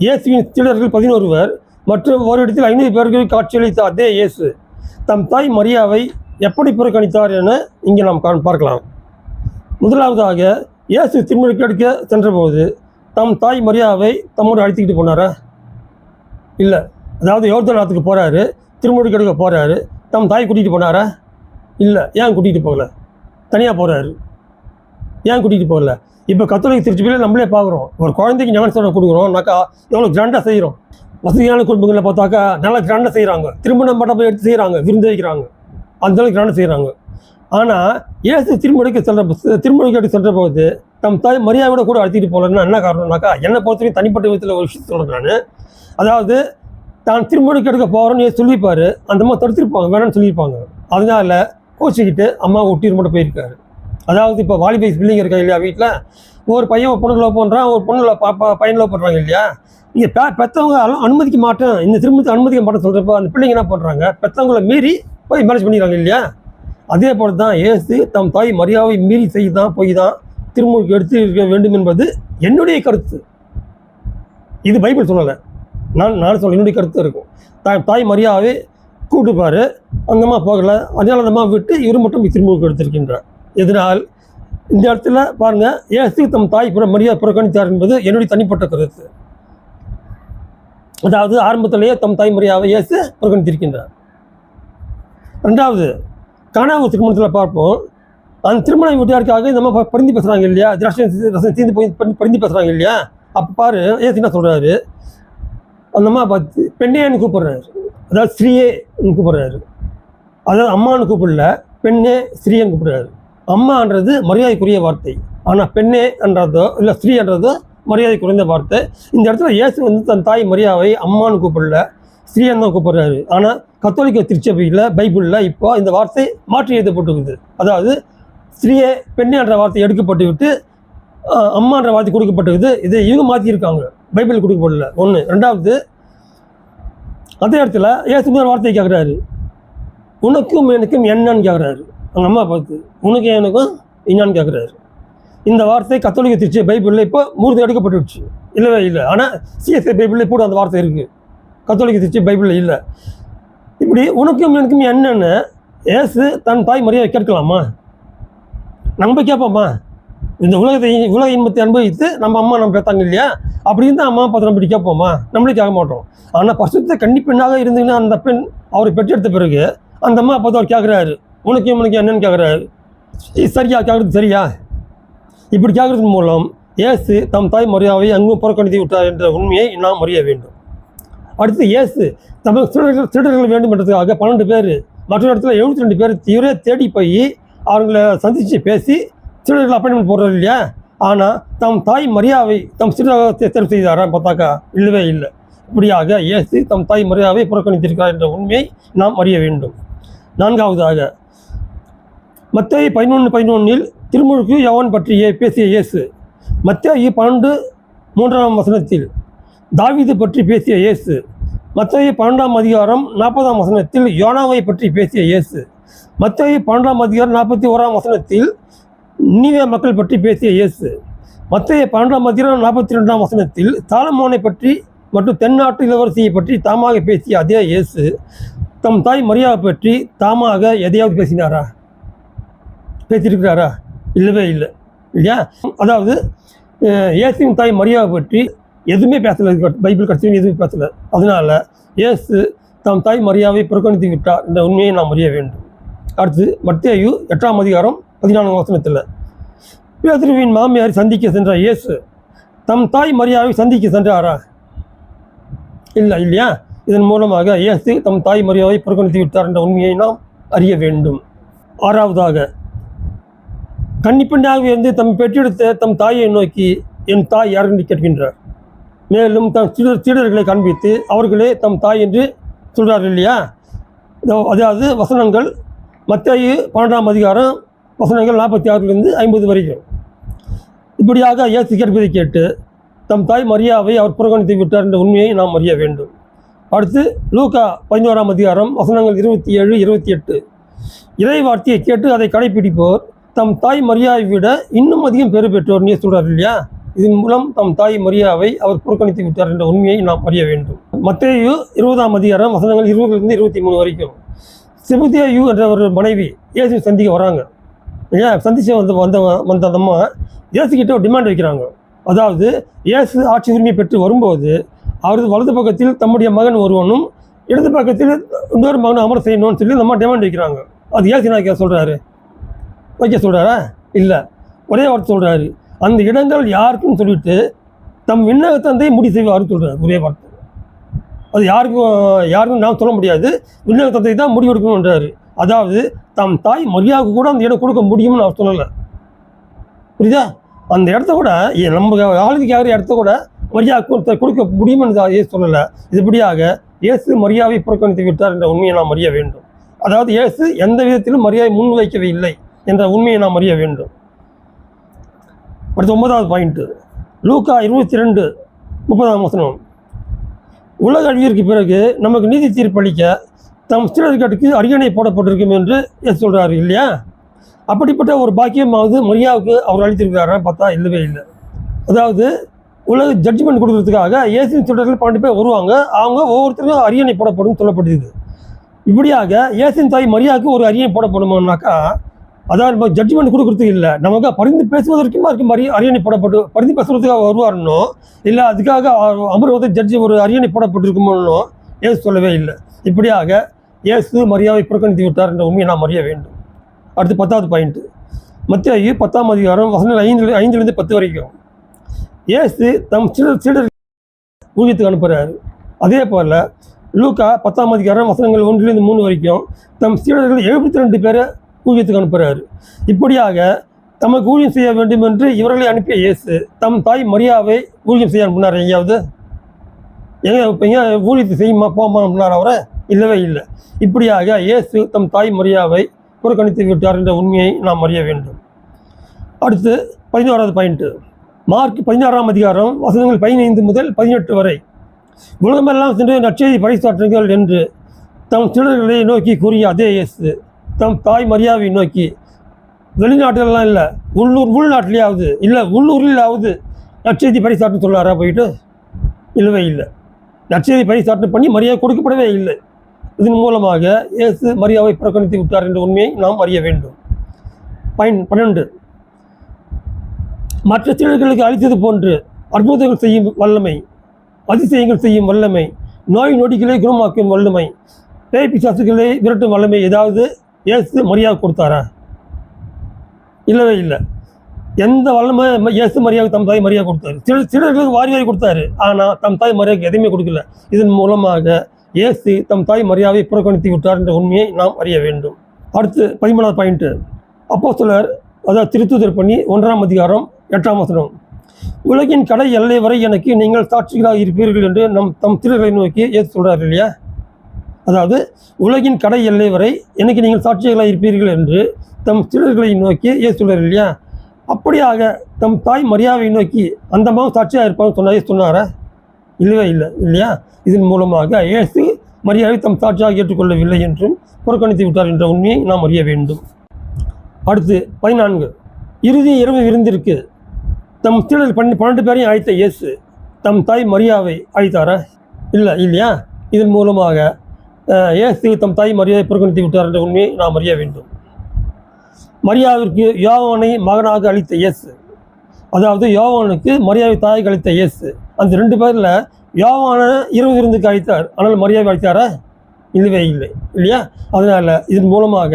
இயேசுவின் சீடர்கள் 11 மற்றும் ஒரு இடத்தில் 500 பேருக்கு காட்சியளித்த அதே இயேசு தம் தாய் மரியாவை எப்படி புறக்கணித்தார் என இங்கே நாம் பார்க்கலாம். முதலாவதாக இயேசு திருமுழுக்கு எடுக்க சென்றபோது தம் தாய் மரியாவை தம்மோடு அழைத்துக்கிட்டு போனாரா? இல்லை. அதாவது யோர்தானுக்கு போகிறாரு, திருமுழுக்கு எடுக்க போகிறாரு, தம் தாய் கூட்டிகிட்டு போனாரா? இல்லை. ஏன் கூட்டிகிட்டு போகல? தனியாக போகிறாரு. ஏன் கூட்டிகிட்டு போகல? இப்போ கத்தோலிக்க திருச்சபையில் நம்மளே பார்க்குறோம், ஒரு குழந்தைக்கு ஞானஸ்தானம் கொடுக்குறோம்னாக்கா எவ்வளோ கிராண்டாக செய்கிறோம். வசதியான குடும்பங்களில் பார்த்தாக்கா நல்லா கிராண்டாக செய்கிறாங்க, திருமணம் மண்டபம் எடுத்து செய்கிறாங்க, விருந்து வைக்கிறாங்க, அந்தளவுக்கு கிராண்டாக செய்கிறாங்க. ஆனால் இயேசு திருமுழுக்கு எடுக்க சென்ற போது தம் தாய் மரியாதையோட கூட அழைச்சிட்டு போகலன்னா என்ன காரணம்னாக்கா, என்னை பொறுத்தவரைக்கும் தனிப்பட்ட விதத்தில் ஒரு விஷயத்தை சொல்கிறேன் நான். அதாவது தான் திருமுழுக்கு எடுக்க போகிறோன்னு சொல்லியிருப்பார், அந்த அம்மா தடுத்துருப்பாங்க, வேணான்னு சொல்லியிருப்பாங்க. அதனால் கோச்சிக்கிட்டு அம்மா ஒட்டிட்டு மட்டும் போயிருக்காரு. அதாவது இப்போ வாலிபைஸ் பிள்ளைங்க இருக்காங்க இல்லையா வீட்டில், ஒரு பையன் ஒரு பொண்ணு லவ் பண்ணுறான், ஒரு பொண்ணு பையன் லவ் பண்ணுறாங்க இல்லையா? இங்கே பெற்றவங்க அனுமதிக்க மாட்டேன், இந்த திருமணத்தை அனுமதிக்க மாட்டேன்னு சொல்கிறப்ப அந்த பிள்ளைங்க என்ன பண்ணுறாங்க, பெற்றவங்களை மீறி போய் மேரேஜ் பண்ணிக்கிறாங்க இல்லையா? அதே போல் தான் இயேசு தம் தாய் மரியாதை மீறி போய் தான் திருமுழுக்கு எடுத்து இருக்க வேண்டும் என்பது என்னுடைய கருத்து. இது பைபிள் சொல்லலை, நான் சொல்ல என்னுடைய கருத்து இருக்கும். தாய் மரியாதை கூப்பிட்டுப்பார், அந்தம்மா போகலை, அதனால அந்தம்மா விட்டு இவர் மட்டும் திருமுழுக்கு எடுத்திருக்கின்றார். இதனால் இந்த இடத்துல பாருங்கள், இயேசு தம் தாய் மரியாதை புறக்கணித்தார் என்பது என்னுடைய தனிப்பட்ட கருத்து. அதாவது ஆரம்பத்திலேயே தம் தாய் மரியாதை இயேசு புறக்கணித்திருக்கின்றார். ரெண்டாவது, கானாவு திருமணத்தில் பார்ப்போம். அந்த திருமண வீட்டாருக்காக இந்த மாதிரி பரிந்து பேசுகிறாங்க இல்லையா, ரசம் தீர்ந்து போய் பரிந்து பேசுகிறாங்க இல்லையா? அப்போ பாரு ஏசு என்ன சொல்கிறாரு, அந்தம்மா பார்த்து பெண்ணேன்னு கூப்பிட்றாரு, அதாவது ஸ்ரீயே கூப்பிட்றாரு. அதாவது அம்மானு கூப்பிடல, பெண்ணே ஸ்ரீன்னு கூப்பிட்றாரு. அம்மான்றது மரியாதைக்குரிய வார்த்தை, ஆனால் பெண்ணே என்றதோ இல்லை ஸ்ரீ என்றதோ மரியாதை குறைந்த வார்த்தை. இந்த இடத்துல இயேசு தன் தாய் மரியாதை அம்மானு கூப்பிடல, ஸ்ரீயன் தான் கூப்பிட்றாரு. ஆனால் கத்தோலிக்க திருச்சபையில் பைபிளில் இப்போ இந்த வார்த்தை மாற்றி எழுதப்பட்டிருக்குது. அதாவது ஸ்ரீயே பெண்ணே என்ற வார்த்தை எடுக்கப்பட்டு விட்டு அம்மான்ற வார்த்தை கொடுக்கப்பட்டிருக்குது. இதை இவங்க மாற்றியிருக்காங்க, பைபிள் கொடுக்கப்படல. ஒன்று. ரெண்டாவது, அதே இடத்துல இயேசு ஒரு வார்த்தை கேட்குறாரு, உனக்கும் எனக்கும் என்னன்னு கேட்குறாரு. அவங்க அம்மா பார்த்து உனக்கு எனக்கும் என்னான்னு கேட்குறாரு. இந்த வார்த்தை கத்தோலிக்க திருச்சி பைபிளில் இப்போ மூர்த்தி எடுக்கப்பட்டுருச்சு, இல்லவே இல்லை. ஆனால் சிஎஸ்ஐ பைபிளில் கூட அந்த வார்த்தை இருக்குது, கத்தோலிக்க திருச்சி பைபிளில் இல்லை. இப்படி உனக்கும் எனக்கும் என்னென்னு இயேசு தன் தாய் மரியாதை கேட்கலாமா? நம்ம கேட்போமா? இந்த உலக இன்பத்தை அனுபவித்து நம்ம அம்மா நம்ம பெற்றாங்க இல்லையா, அப்படின்னு தான் அம்மா பார்த்து நம்ம இப்படி கேட்போமா? நம்மளே கேட்க மாட்டோம். ஆனால் பரிசுத்த கன்னிப்பெண்ணாக இருந்தீங்கன்னா அந்த பெண் அவரை பெற்றெடுத்த பிறகு அந்த அம்மா பார்த்து அவர் கேட்குறாரு, உனக்கு என்னன்னு கேட்குறாரு. சரியா கேட்குறது சரியா? இப்படி கேட்குறதன் மூலம் இயேசு தம் தாய் மரியாதை அங்கும் புறக்கணித்து விட்டார் என்ற உண்மையை நாம் அறிய வேண்டும். அடுத்து இயேசு தமக்கு திருடர்கள் வேண்டும் என்றதுக்காக 12 பேர் மற்றொரு இடத்துல 72 பேர் இவரே தேடி போய் அவங்கள சந்தித்து பேசி திருடர்கள் அப்பாயின்மெண்ட் போடுறது இல்லையா? ஆனால் தம் தாய் மரியாதை தம் திருடராக தேர்வு செய்தாரா பார்த்தாக்கா இல்லவே இல்லை. இப்படியாக இயேசு தம் தாய் மரியாதை புறக்கணித்திருக்கிறார் என்ற உண்மையை நாம் அறிய வேண்டும். 4வதாக மத்தேயு 11:11 திருமுழுக்கு யோவான் பற்றியே பேசிய இயேசு. மத்தேயு 12:3 தாவீது பற்றி பேசிய இயேசு. மத்தேயு 12:40 யோனாவை பற்றி பேசிய இயேசு. மத்தேயு 12:41 நினிவே மக்கள் பற்றி பேசிய இயேசு. மத்தேயு 12:42 சாலமோனை பற்றி மற்றும் தென்னாட்டு இளவரசியை பற்றி தாமாக பேசிய அதே இயேசு தம் தாய் மரியாதை பற்றி தாமாக எதையாவது பேசினாரா? பேசியிருக்கிறாரா? இல்லவே இல்லை இல்லையா? அதாவது இயேசுவின் தாய் மரியாதை பற்றி எதுவுமே பேசலை. பைபிள் கட்சியும் எதுவுமே பேசலை. அதனால் இயேசு தம் தாய் மரியாதை புறக்கணித்து விட்டார் என்ற உண்மையை நாம் அறிய வேண்டும். அடுத்து மத்தேயு 8:14 பேதுருவின் மாமியாரை சந்திக்க சென்ற இயேசு தம் தாய் மரியாதை சந்திக்க சென்றாரா? இல்லை இல்லையா? இதன் மூலமாக இயேசு தம் தாய் மரியாதை புறக்கணித்து விட்டார் என்ற உண்மையை நாம் அறிய வேண்டும். 6வதாக கன்னிப்பெண்ணாக இருந்து தம் பெற்றெடுத்த தம் தாயை நோக்கி என் தாய் யார் என்று கேட்கின்றார். மேலும் தம் சீடர்களை காண்பித்து அவர்களே தம் தாய் என்று சொல்கிறார்கள் இல்லையா? அதாவது வசனங்கள் மத்தேயு 12 வசனங்கள் 46 வரைக்கும். இப்படியாக இயேசு கேட்பதை கேட்டு தம் தாய் மரியாதை அவர் புறக்கணித்து விட்டார் என்ற உண்மையை நாம் அறிய வேண்டும். அடுத்து லூக்கா 11 வசனங்கள் 27, 28 இறை வார்த்தையை கேட்டு அதை கடைப்பிடிப்போர் தம் தாய் மரியாதை விட இன்னும் அதிகம் பெரு பெற்றோர் நீ சொல்கிறார் இல்லையா? இதன் மூலம் தம் தாய் மரியாதை அவர் புறக்கணித்து விட்டார் என்ற உண்மையை நாம் அறிய வேண்டும். மத்தேயு 20 வசனங்கள் 20-23 வரைக்கும் செபதேயு என்ற ஒரு மனைவி இயேசு சந்திக்க வராங்க இல்லையா? சந்திச்சு வந்த அம்மா இயேசுக்கிட்ட ஒரு டிமாண்ட் வைக்கிறாங்க. அதாவது இயேசு ஆட்சி உரிமை பெற்று வரும்போது அவரது வலது பக்கத்தில் தம்முடைய மகன் ஒருவனும் இடது பக்கத்தில் இன்னொரு மகனும் அமர செய்யணும்னு சொல்லி நம்ம டிமாண்ட் வைக்கிறாங்க. அது இயேசு நான் சொல்கிறாரு, வைக்க சொல்கிறாரா? இல்லை, ஒரே வார்த்தை சொல்கிறாரு, அந்த இடங்கள் யாருக்குன்னு சொல்லிட்டு தம் விண்ணக தந்தை முடிவு செய்வார்னு சொல்கிறார். ஒரே வார்த்தை. அது யாருக்கும் நாம் சொல்ல முடியாது, விண்ணக தந்தை தான் முடிவு எடுக்கணுன்றாரு. அதாவது தம் தாய் மரியாதைக்கு கூட அந்த இடம் கொடுக்க முடியும்னு அவர் சொல்லலை. புரியுதா? அந்த இடத்த கூட நம்ம ஆளுக்கு யார் இடத்த கூட மரியாதை கொடுக்க முடியும்னு இயேசு சொல்லலை. இதுபடியாக இயேசு மரியாதை புறக்கணித்து விட்டார் என்ற உண்மையை நாம் அறிய வேண்டும். அதாவது இயேசு எந்த விதத்திலும் மரியாதை முன்வைக்கவே இல்லை என்ற உண்மையை நாம் அறிய வேண்டும். அடுத்த 9வது பாயிண்ட்டு லூக்கா 22:30 உலக அழிவிற்கு பிறகு நமக்கு நீதி தீர்ப்பளிக்க தம் சீடர்களுக்கு அரியணை போடப்பட்டிருக்கும் என்று இயேசு சொல்கிறாரு இல்லையா? அப்படிப்பட்ட ஒரு பாக்கியமாவது மரியாவுக்கு அவர் அளித்திருக்கிறாரா பார்த்தா இல்லவே இல்லை. அதாவது உலக ஜட்ஜ்மெண்ட் கொடுக்கறதுக்காக இயேசுவின் சீடர்கள் 12 பேர் வருவாங்க. அவங்க ஒவ்வொருத்தருக்கும் அரியணை போடப்படும் சொல்லப்படுது. இப்படியாக இயேசுவின் தாய் மரியாவுக்கு ஒரு அரியணை போடப்படுமானாக்கா, அதாவது நம்ம ஜட்ஜ்மெண்ட் கொடுக்குறதுக்கு இல்லை, நமக்கு பரிந்து பேசுவதற்கும் அதுக்கு அரியணை போடப்பட்டு பரிந்து பேசுவதற்காக வருவாருன்னோ இல்லை அதுக்காக அமர்வதை ஜட்ஜி ஒரு அரியணை போடப்பட்டிருக்குமோ இயேசு சொல்லவே இல்லை. இப்படியாக இயேசு மரியாதை புறக்கணித்து விட்டார் என்ற உண்மையை நாம் அறிய வேண்டும். அடுத்து 10வது பாயிண்ட்டு மத்தேயு 10 வசனங்கள் 5-10 வரைக்கும் இயேசு தம் சீடர் ஊழியத்துக்கு அனுப்புகிறாரு. அதே போல் லூக்கா 10 வசனங்கள் 1-3 வரைக்கும் தம் சீடர்கள் 72 பேரை ஊழியத்துக்கு அனுப்புகிறாரு. இப்படியாக தமக்கு ஊழியம் செய்ய வேண்டும் என்று இவர்களை அனுப்பிய இயேசு தம் தாய் மரியாதை ஊழியம் செய்ய அனுப்பினார். எங்கேயா ஊழியத்தை செய்யுமா போமா அனுப்பினார் அவரை? இல்லவே இல்லை. இப்படியாக இயேசு தம் தாய் மரியாதை புறக்கணித்து விட்டார் என்ற உண்மையை நாம் அறிய வேண்டும். அடுத்து 11வது பாயிண்ட்டு மார்க் 16 வசனங்கள் 15-18 வரை உலகமெல்லாம் சென்று நற்செய்தி பறைசாற்றுங்கள் என்று தம் சீடர்களை நோக்கி கூறிய அதே இயேசு தம் தாய் மரியாதை நோக்கி வெளிநாட்டுலாம் இல்லை, உள்நாட்டிலேயாவது இல்லை உள்ளூரிலாவது நற்செய்தி பறைசாற்று சொல்லாரா? போயிட்டு இல்லவே இல்லை. நற்செய்தி பறைசாற்று பண்ணி மரியாதை கொடுக்கப்படவே இல்லை. இதன் மூலமாக இயேசு மரியாவை புறக்கணித்து விட்டார் என்ற உண்மையை நாம் அறிய வேண்டும். 12 மற்ற சீடர்களுக்கு அளித்தது போன்று அற்புதங்கள் செய்யும் வல்லமை, அதிசயங்கள் செய்யும் வல்லமை, நோய் நொடிகளை குணமாக்கும் வல்லமை, பேய் பிசாசுகளை விரட்டும் வல்லமை ஏதாவது இயேசு மரியாதை கொடுத்தாரா? இல்லவே இல்லை. எந்த வல்லமை இயேசு மரியாதை தம் தாய் மரியாதை கொடுத்தாரு? சீடர்களுக்கு வாரி வாரி கொடுத்தாரு. ஆனால் தம் தாய் மரியாதைக்கு எதுவுமே கொடுக்கல. இதன் மூலமாக இயேசு தம் தாய் மரியாதை புறக்கணித்து விட்டார் என்ற உண்மையை நாம் அறிய வேண்டும். அடுத்து 13வது பாயிண்ட்டு, அப்போஸ்தலர் அதாவது திருத்தூதர் பணி 1ஆம் அதிகாரம் 8ஆம் வசனம். உலகின் கடை எல்லை வரை எனக்கு நீங்கள் சாட்சிகளாக இருப்பீர்கள் என்று தம் சீடர்களை நோக்கி இயேசு சொல்கிறார் இல்லையா? அதாவது உலகின் கடை எல்லை வரை எனக்கு நீங்கள் சாட்சிகளாக இருப்பீர்கள் என்று தம் சீடர்களை நோக்கி இயேசு சொல்கிறார் இல்லையா? அப்படியாக தம் தாய் மரியாதை நோக்கி அந்த மாதிரி சாட்சியாக இருப்பாங்க சொன்னாரா? இல்லவே இல்லை இல்லையா? இதன் மூலமாக இயேசு மரியாதை தம் சாட்சியாக ஏற்றுக்கொள்ளவில்லை என்றும் புறக்கணித்து விட்டார் என்ற உண்மையை நாம் அறிய வேண்டும். அடுத்து 14 இறுதி இரவு விருந்திற்கு தம் சீடர் 12 பேரையும் அழைத்த இயேசு தம் தாய் மரியாவை அழைத்தாரா? இல்லை இல்லையா? இதன் மூலமாக இயேசு தம் தாய் மரியாதை புறக்கணித்து விட்டார் என்ற உண்மையை நாம் அறிய வேண்டும். மரியாவிற்கு யோவானை மகனாக அளித்த இயேசு, அதாவது யோவானுக்கு மரியாதை தாய்க்கு அளித்த இயேசு, அந்த 2 பேரில் யோவானை இரவு விருந்துக்கு அழைத்தார். ஆனால் மரியாதை அழைத்தாரா? இல்லவே இல்லை இல்லையா? அதனால் இதன் மூலமாக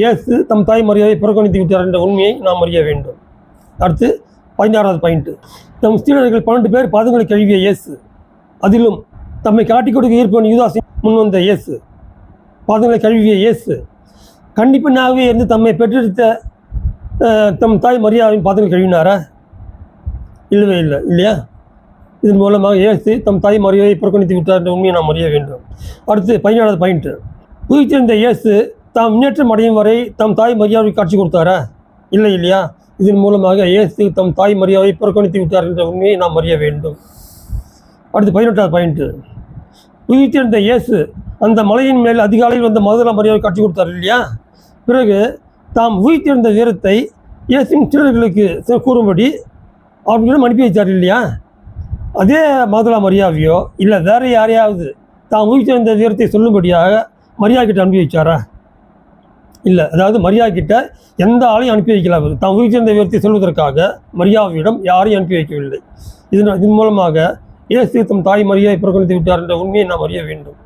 இயேசு தம் தாய் மரியாதை புறக்கணித்து விட்டார் என்ற உண்மையை நாம் அறிய வேண்டும். அடுத்து 16வது பாயிண்ட்டு, தம் சீடர்கள் 12 பேர் பாதங்களை கழுவிய இயேசு, அதிலும் தம்மை காட்டிக் கொடுக்க இருப்பவன் யூதாசி முன்வந்த இயேசு, பாதங்களை கழுவிய இயேசு கண்டிப்பனாகவே இருந்து தம்மை பெற்றெடுத்த தம் தாய் மரியாதையின் பாதங்களை கழுவினாரா? இல்லவே இல்லை இல்லையா? இதன் மூலமாக இயேசு தம் தாய் மரியாதை புறக்கணித்து விட்டார் என்ற உண்மையை நாம் அறிய வேண்டும். அடுத்து 17வது பாயிண்ட்டு, உயிர்த்தெழுந்த இயேசு தாம் முன்னேற்றம் அடையும் வரை தம் தாய் மரியாதை காட்சி கொடுத்தாரா? இல்லை இல்லையா? இதன் மூலமாக இயேசு தம் தாய் மரியாதை புறக்கணித்து விட்டார் என்ற உண்மையை நாம் அறிய வேண்டும். அடுத்து 18வது பாயிண்ட்டு, உயிர்த்தெழுந்த இயேசு அந்த மலையின் மேல் அதிகாலையில் வந்த மதுரை மரியாதை காட்சி கொடுத்தார் இல்லையா? பிறகு தாம் உயிர்த்தெழுந்த வீரத்தை இயேசுவின் சீடர்களுக்கு கூறும்படி அவர்களிடம் அனுப்பி வைத்தார் இல்லையா? அதே மதுரை மரியாதையோ இல்லை வேறு யாரையாவது தாம் உயிர்த்தெழுந்த வீரத்தை சொல்லும்படியாக மரியா கிட்ட அனுப்பி வைச்சாரா? இல்லை. அதாவது மரியா கிட்ட எந்த ஆளையும் அனுப்பி வைக்கல. அவர் தாம் உயிர்த்தெழுந்த வீரத்தை சொல்வதற்காக மரியாவிடம் யாரையும் அனுப்பி வைக்கவில்லை. இதன் மூலமாக இயேசு தம் தாய் மரியாதை புறக்கணித்து விட்டார் என்ற உண்மையை நாம் அறிய வேண்டும்.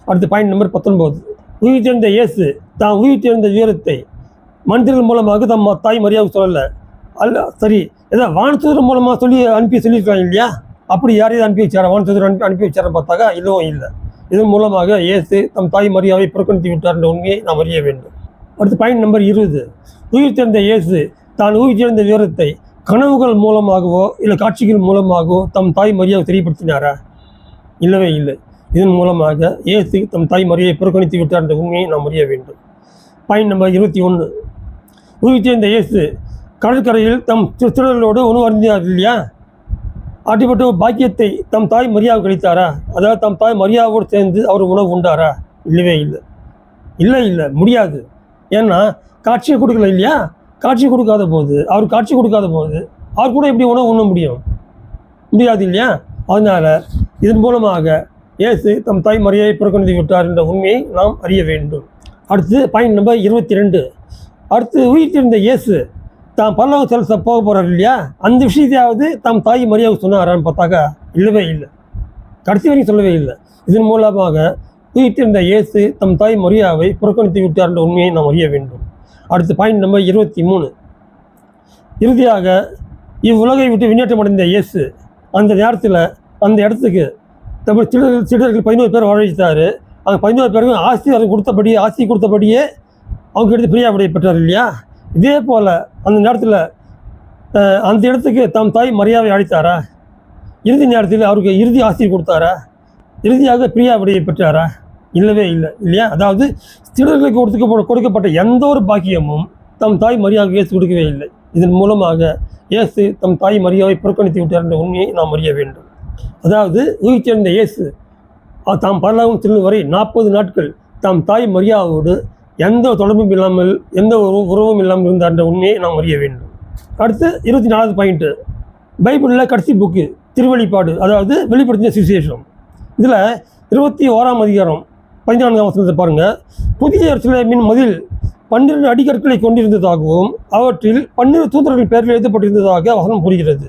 அடுத்து பாயிண்ட் நம்பர் 19, உயிர்த்தெழுந்த இயேசு தாம் உயிர்த்தெழுந்த வீரத்தை மனிதர்கள் மூலமாக தம் தாய் மரியாதை சொல்லலை. சரி, ஏதாவது வானதூதர் மூலமாக சொல்லியிருக்காங்க இல்லையா? அப்படி யாரையும் அனுப்பி வச்சாரா? வானதூதர் அனுப்பி வச்சாரன்னு பார்த்தாக்கா இல்லவும் இல்லை. இதன் மூலமாக இயேசு தம் தாய் மரியாதை புறக்கணித்து விட்டார் என்ற உண்மையை நாம் அறிய வேண்டும். அடுத்து பாயிண்ட் நம்பர் 20, உயிர்த்தெழுந்த இயேசு தான் உயிர்த்தெழுந்த வீரத்தை கனவுகள் மூலமாகவோ இல்லை காட்சிகள் மூலமாகவோ தம் தாய் மரியாதை தெரியப்படுத்தினாரா? இல்லவே இல்லை. இதன் மூலமாக இயேசு தம் தாய் மரியாதை புறக்கணித்து விட்டார் என்ற உண்மையை நாம் அறிய வேண்டும். பாயிண்ட் நம்பர் 21, உயிர்த்தெழுந்த இயேசு கடற்கரையில் தம் சீடர்களோடு உணவு அருந்தினார் இல்லையா? அப்படிப்பட்ட பாக்கியத்தை தம் தாய் மரியாதை கழித்தாரா? அதாவது தம் தாய் மரியாவோடு சேர்ந்து அவர் உணவு உண்டாரா? இல்லவே இல்லை. இல்லை முடியாது. ஏன்னா காட்சியை கொடுக்கல இல்லையா? காட்சி கொடுக்காத போது அவர் கூட எப்படி உணவு உண்ண முடியாது இல்லையா? அதனால் இதன் மூலமாக இயேசு தம் தாய் மரியாதை புறக்கணித்து விட்டார் என்ற உண்மையை நாம் அறிய வேண்டும். அடுத்து பாயிண்ட் நம்பர் 22, அடுத்து உயிர்த்தெழுந்த இயேசு தாம் பரலோகம் போக போகிறார் இல்லையா? அந்த விஷயத்தையாவது தம் தாய் மரியாதை சொன்னாரான்னு பார்த்தாக்கா இல்லவே இல்லை. கடைசி வரைக்கும் சொல்லவே இல்லை. இதன் மூலமாக உயிர்த்தெழுந்த இயேசு தம் தாய் மரியாதை புறக்கணித்து விட்டார் என்ற உண்மையை நாம் அறிய வேண்டும். அடுத்து பாயிண்ட் நம்பர் 23, இறுதியாக இவ்வுலகை விட்டு விண்ணேற்றம் அடைந்த இயேசு அந்த நேரத்தில் அந்த இடத்துக்கு தமிழ் சீடர்கள் 11 பேர் வாழ்வித்தார். அந்த 11 பேருக்கும் ஆசி கொடுத்தபடியே அவங்க எடுத்து பிரியா விடை பெற்றார் இல்லையா? இதே போல் அந்த நேரத்தில் அந்த இடத்துக்கு தம் தாய் மரியாதை அழைத்தாரா? இறுதி நேரத்தில் அவருக்கு இறுதி ஆசி கொடுத்தாரா? இறுதியாக பிரியா விடையை பெற்றாரா? இல்லவே இல்லை இல்லையா? அதாவது சீடர்களுக்கு கொடுக்கப்பட்ட எந்த ஒரு பாக்கியமும் தம் தாய் மரியாதை இயேசு கொடுக்கவே இல்லை. இதன் மூலமாக இயேசு தம் தாய் மரியாதை புறக்கணித்து விட்டார் என்ற உண்மையை நாம் அறிய வேண்டும். அதாவது உயிர்த்தெழுந்த இயேசு தாம் பரலோகம் செல்லும் வரை 40 நாட்கள் தாம் தாய் மரியாவோடு எந்த தொடர்பும் இல்லாமல் எந்த உறவும் இல்லாமல் இருந்தார் என்ற உண்மையை நாம் அறிய வேண்டும். அடுத்து 24வது பாயிண்ட்டு, பைபிளில் கடைசி புக்கு திருவெளிப்பாடு, அதாவது வெளிப்படுத்தின சுவிசேஷம். இதில் 21ஆம் அதிகாரம் 14ஆம் வசனத்தை பாருங்கள். புதிய எருசலேமின் மதில் 12 அடிக்கற்களை கொண்டிருந்ததாகவும் அவற்றில் 12 தூதர்கள் பெயர்கள் எழுதப்பட்டிருந்ததாக வசனம் புரிகிறது.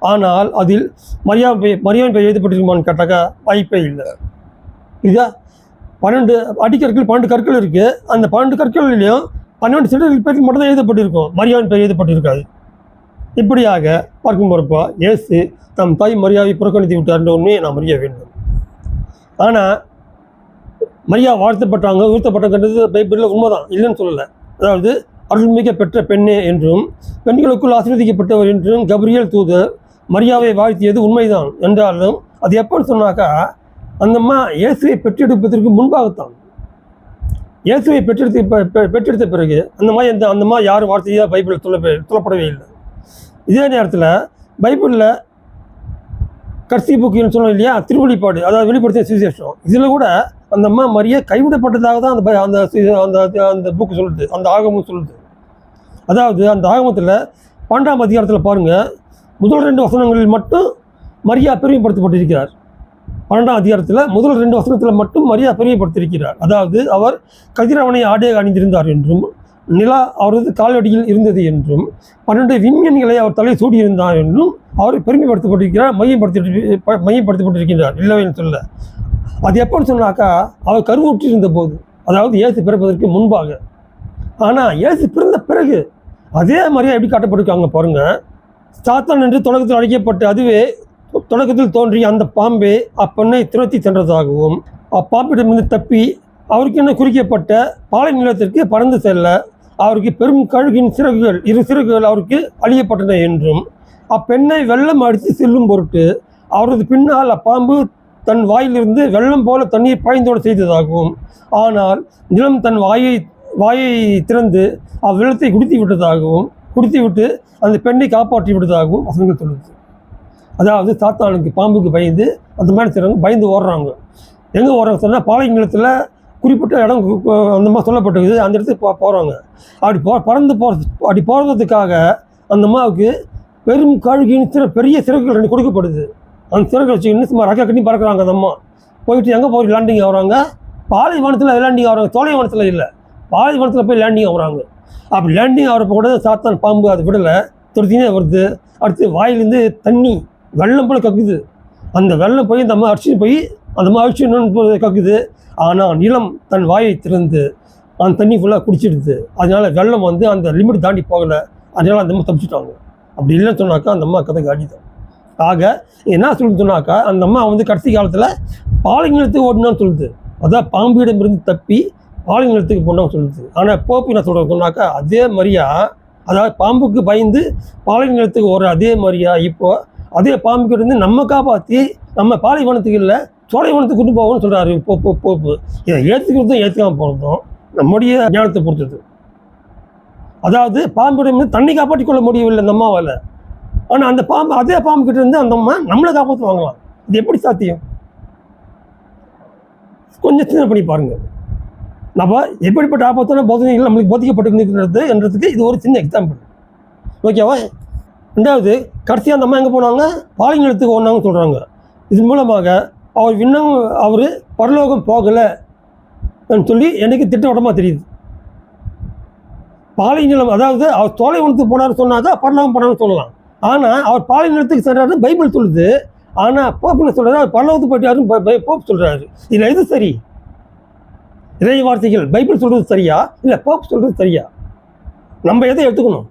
ஆனால் அதில் மரியாவின் பெயர் எழுதப்பட்டிருக்குமான்னு கேட்டாக்க வாய்ப்பே இல்லை. இதா 12 அடிக்கற்கள் 12 கற்கள் இருக்குது. அந்த 12 கற்கள்லையும் 12 சிறுவர்கள் பேருக்கு மட்டும் தான் எழுதப்பட்டிருக்கும், மரியாவின் பெயர் எழுதப்பட்டிருக்காது. இப்படியாக பார்க்கும் பொறுப்பா இயேசு தம் தாய் மரியாவை புறக்கணித்து விட்டார்ன்ற உண்மையை நாம் அறிய வேண்டும். ஆனால் மரியா வாழ்த்தப்பட்டாங்க, உயர்த்தப்பட்டாங்கன்றது பைபிளில் உண்மைதான், இல்லைன்னு சொல்லலை. அதாவது அருள்மிக பெற்ற பெண்ணே என்றும் பெண்களுக்குள் ஆசீர்வதிக்கப்பட்டவர் என்றும் கபிரியேல் தூதர் மரியாவை வாழ்த்தியது உண்மைதான். என்றாலும் அது எப்போன்னு சொன்னாக்கா அந்தம்மா இயேசுவை பெற்றெடுப்பதற்கு முன்பாகத்தான். இயேசுவை பெற்றெடுத்த பிறகு அந்தம்மா யார் வார்த்தையாக பைபிளில் சொல்லப்படவே இல்லை. இதே நேரத்தில் பைபிளில் கடைசி புக்குன்னு சொன்னோம் இல்லையா, திருவெளிப்பாடு, அதாவது வெளிப்படுத்திய சுவிசேஷம், இதில் கூட அந்த அம்மா மரியா கைவிடப்பட்டதாக தான் அந்த புக்கு சொல்லுது, அந்த ஆகமும் சொல்லுது. அதாவது அந்த ஆகமத்தில் 12ஆம் அதிகாரத்தில் பாருங்கள், முதல் 2 வசனங்களில் மட்டும் மரியா பெருமைப்படுத்தப்பட்டிருக்கிறார். 12ஆம் அதிகாரத்தில் முதல் 2 வசனத்தில் மட்டும் மரியா பெருமைப்படுத்தியிருக்கிறார். அதாவது அவர் கதிரவனை ஆடையாக அணிந்திருந்தார் என்றும், நிலா அவரது காலடியில் இருந்தது என்றும், 12 விண்மீன்களை அவர் தலை சூடியிருந்தார் என்றும் அவர் பெருமைப்படுத்தப்பட்டிருக்கிறார், மையப்படுத்தப்பட்டிருக்கிறார். இல்லைன்னு சொல்ல. அது எப்போன்னு சொன்னாக்கா அவர் கருவுற்றிருந்த போது, அதாவது இயேசு பிறப்பதற்கு முன்பாக. ஆனால் இயேசு பிறந்த பிறகு அதே மாதிரியா எப்படி காட்டப்பட்டிருக்காங்க பாருங்கள். சாத்தான் என்று தொடக்கத்தில் அழைக்கப்பட்டு அதுவே தொடக்கத்தில் தோன்றிய அந்த பாம்பே அப்பெண்ணை துரத்தி சென்றதாகவும், அப்பாம்பிடமிருந்து தப்பி அவருக்கு என்ன குறிக்கப்பட்ட பாலை நிலத்திற்கு பறந்து செல்ல அவருக்கு பெரும் கழுகின் சிறகுகள் 2 சிறகுகள் அவருக்கு அழியப்பட்டன என்றும், அப்பெண்ணை வெள்ளம் அடித்து செல்லும் பொருட்டு அவரது பின்னால் அப்பாம்பு தன் வாயிலிருந்து வெள்ளம் போல தண்ணீர் பாய்ந்தோட செய்ததாகவும், ஆனால் நிலம் தன் வாயை திறந்து அவ்வெள்ளத்தை குடித்துவிட்டு அந்த பெண்ணை காப்பாற்றி விட்டதாகவும் வசனங்கள் சொல்லுது. அதாவது சாத்தானுக்கு பாம்புக்கு பயந்து அந்த மாதிரி செய்கிறவங்க பயந்து ஓடுறாங்க. எங்கே ஓடுறாங்க சொன்னால் பாலை நிலத்தில் குறிப்பிட்ட இடம் அந்த மாதிரி சொல்லப்பட்டிருக்குது, அந்த இடத்துக்கு போகிறாங்க. அப்படி போகிறதுக்காக அந்த அம்மாவுக்கு பெரும் கழுகின்னு பெரிய சிறகுகள் 2 கொடுக்கப்படுது. அந்த சிறகுகள் வச்சு இன்னும் சும்மா ரக்க கட்டி பறக்கிறாங்க. அந்த அம்மா போயிட்டு எங்கே போய் லேண்டிங் ஆகுறாங்க, பாலைவனத்தில் லேண்டிங் ஆகுறாங்க, சோலைவனத்தில் இல்லை, பாலைவனத்தில் போய் லேண்டிங் ஆகுறாங்க. அப்படி லேண்டிங் ஆகிறப்ப கூட சாத்தான் பாம்பு அது விடலை, துரத்தினே வருது. அடுத்து வாயிலேருந்து தண்ணி வெள்ளம் போல் கக்குது. அந்த வெள்ளம் போய் இந்த அம்மா அடிச்சுட்டு போய் அந்த அம்மா அடிச்சு கக்குது. ஆனால் நிலம் தன் வாயை திறந்து அந்த தண்ணி ஃபுல்லாக குடிச்சிடுது. அதனால் வெள்ளம் அந்த லிமிட் தாண்டி போகலை. அதனால் அந்த அம்மா தப்பிச்சிட்டாங்க. அப்படி இல்லைன்னு சொன்னாக்கா அந்த அம்மா கதை காட்டிதான். ஆக என்ன சொல்லுன்னு சொன்னாக்கா அந்த அம்மா கடைசி காலத்தில் பாலை நிலத்துக்கு ஓடணும்னு சொல்லுது. அதான் பாம்பிடமிருந்து தப்பி பாலை நிலத்துக்கு போனான்னு சொல்லுது. ஆனால் போப்பு என்ன சொல்கிறேன் சொன்னாக்கா அதே மாதிரியா, அதாவது பாம்புக்கு பயந்து பாலை நிலத்துக்கு ஓடுற அதே மாதிரியா இப்போ அதே பாம்புக்கிட்ட இருந்து நம்ம காப்பாற்றி நம்ம பாலைவனத்துக்கு இல்லை சோலைவனத்துக்கு கொண்டு போகணும்னு சொல்கிறாரு போப்பு. இதை ஏற்றுக்கிறதும் ஏற்றுக்காமல் போகிறதும் நம்முடைய ஞானத்தை பொறுத்தது. அதாவது பாம்பிடம் தண்ணி காப்பாற்றி கொள்ள முடியவில்லை அந்த அம்மாவால். ஆனால் அந்த பாம்பு அதே பாம்புக்கிட்ட இருந்து அந்த அம்மா நம்மளை காப்பாற்றுவாங்களாம். இது எப்படி சாத்தியம்? கொஞ்சம் சின்ன பண்ணி பாருங்கள். நம்ம எப்படிப்பட்ட ஆபத்தான போதனைகள் நம்மளுக்கு போதிக்கப்பட்டிருக்கிறது என்றதுக்கு இது ஒரு சின்ன எக்ஸாம்பிள். ஓகேவா? 2வது கடைசியாக அந்த அம்மா எங்கே போனாங்க, பாலை நிலத்துக்கு ஓடினாங்கன்னு சொல்கிறாங்க. இதன் மூலமாக அவர் பரலோகம் போகலை சொல்லி எனக்கு திட்டவட்டமாக தெரியுது. பாலை நிலம், அதாவது அவர் சோலைவனத்துக்கு போனார் சொன்னாக்கா பரலோகம் போனான்னு சொல்லலாம். ஆனால் அவர் பாலை நிலத்துக்கு சென்றாருன்னு பைபிள் சொல்லுது. ஆனால் போப்புன்னு சொல்கிறாரு அவர் பரலோகத்துக்கு போயிட்டாருன்னு போப் சொல்கிறாரு. இதில் எது சரி? இறை வார்த்தைகள் பைபிள் சொல்கிறது சரியா இல்லை போப் சொல்கிறது சரியா? நம்ம எதை எடுத்துக்கணும்?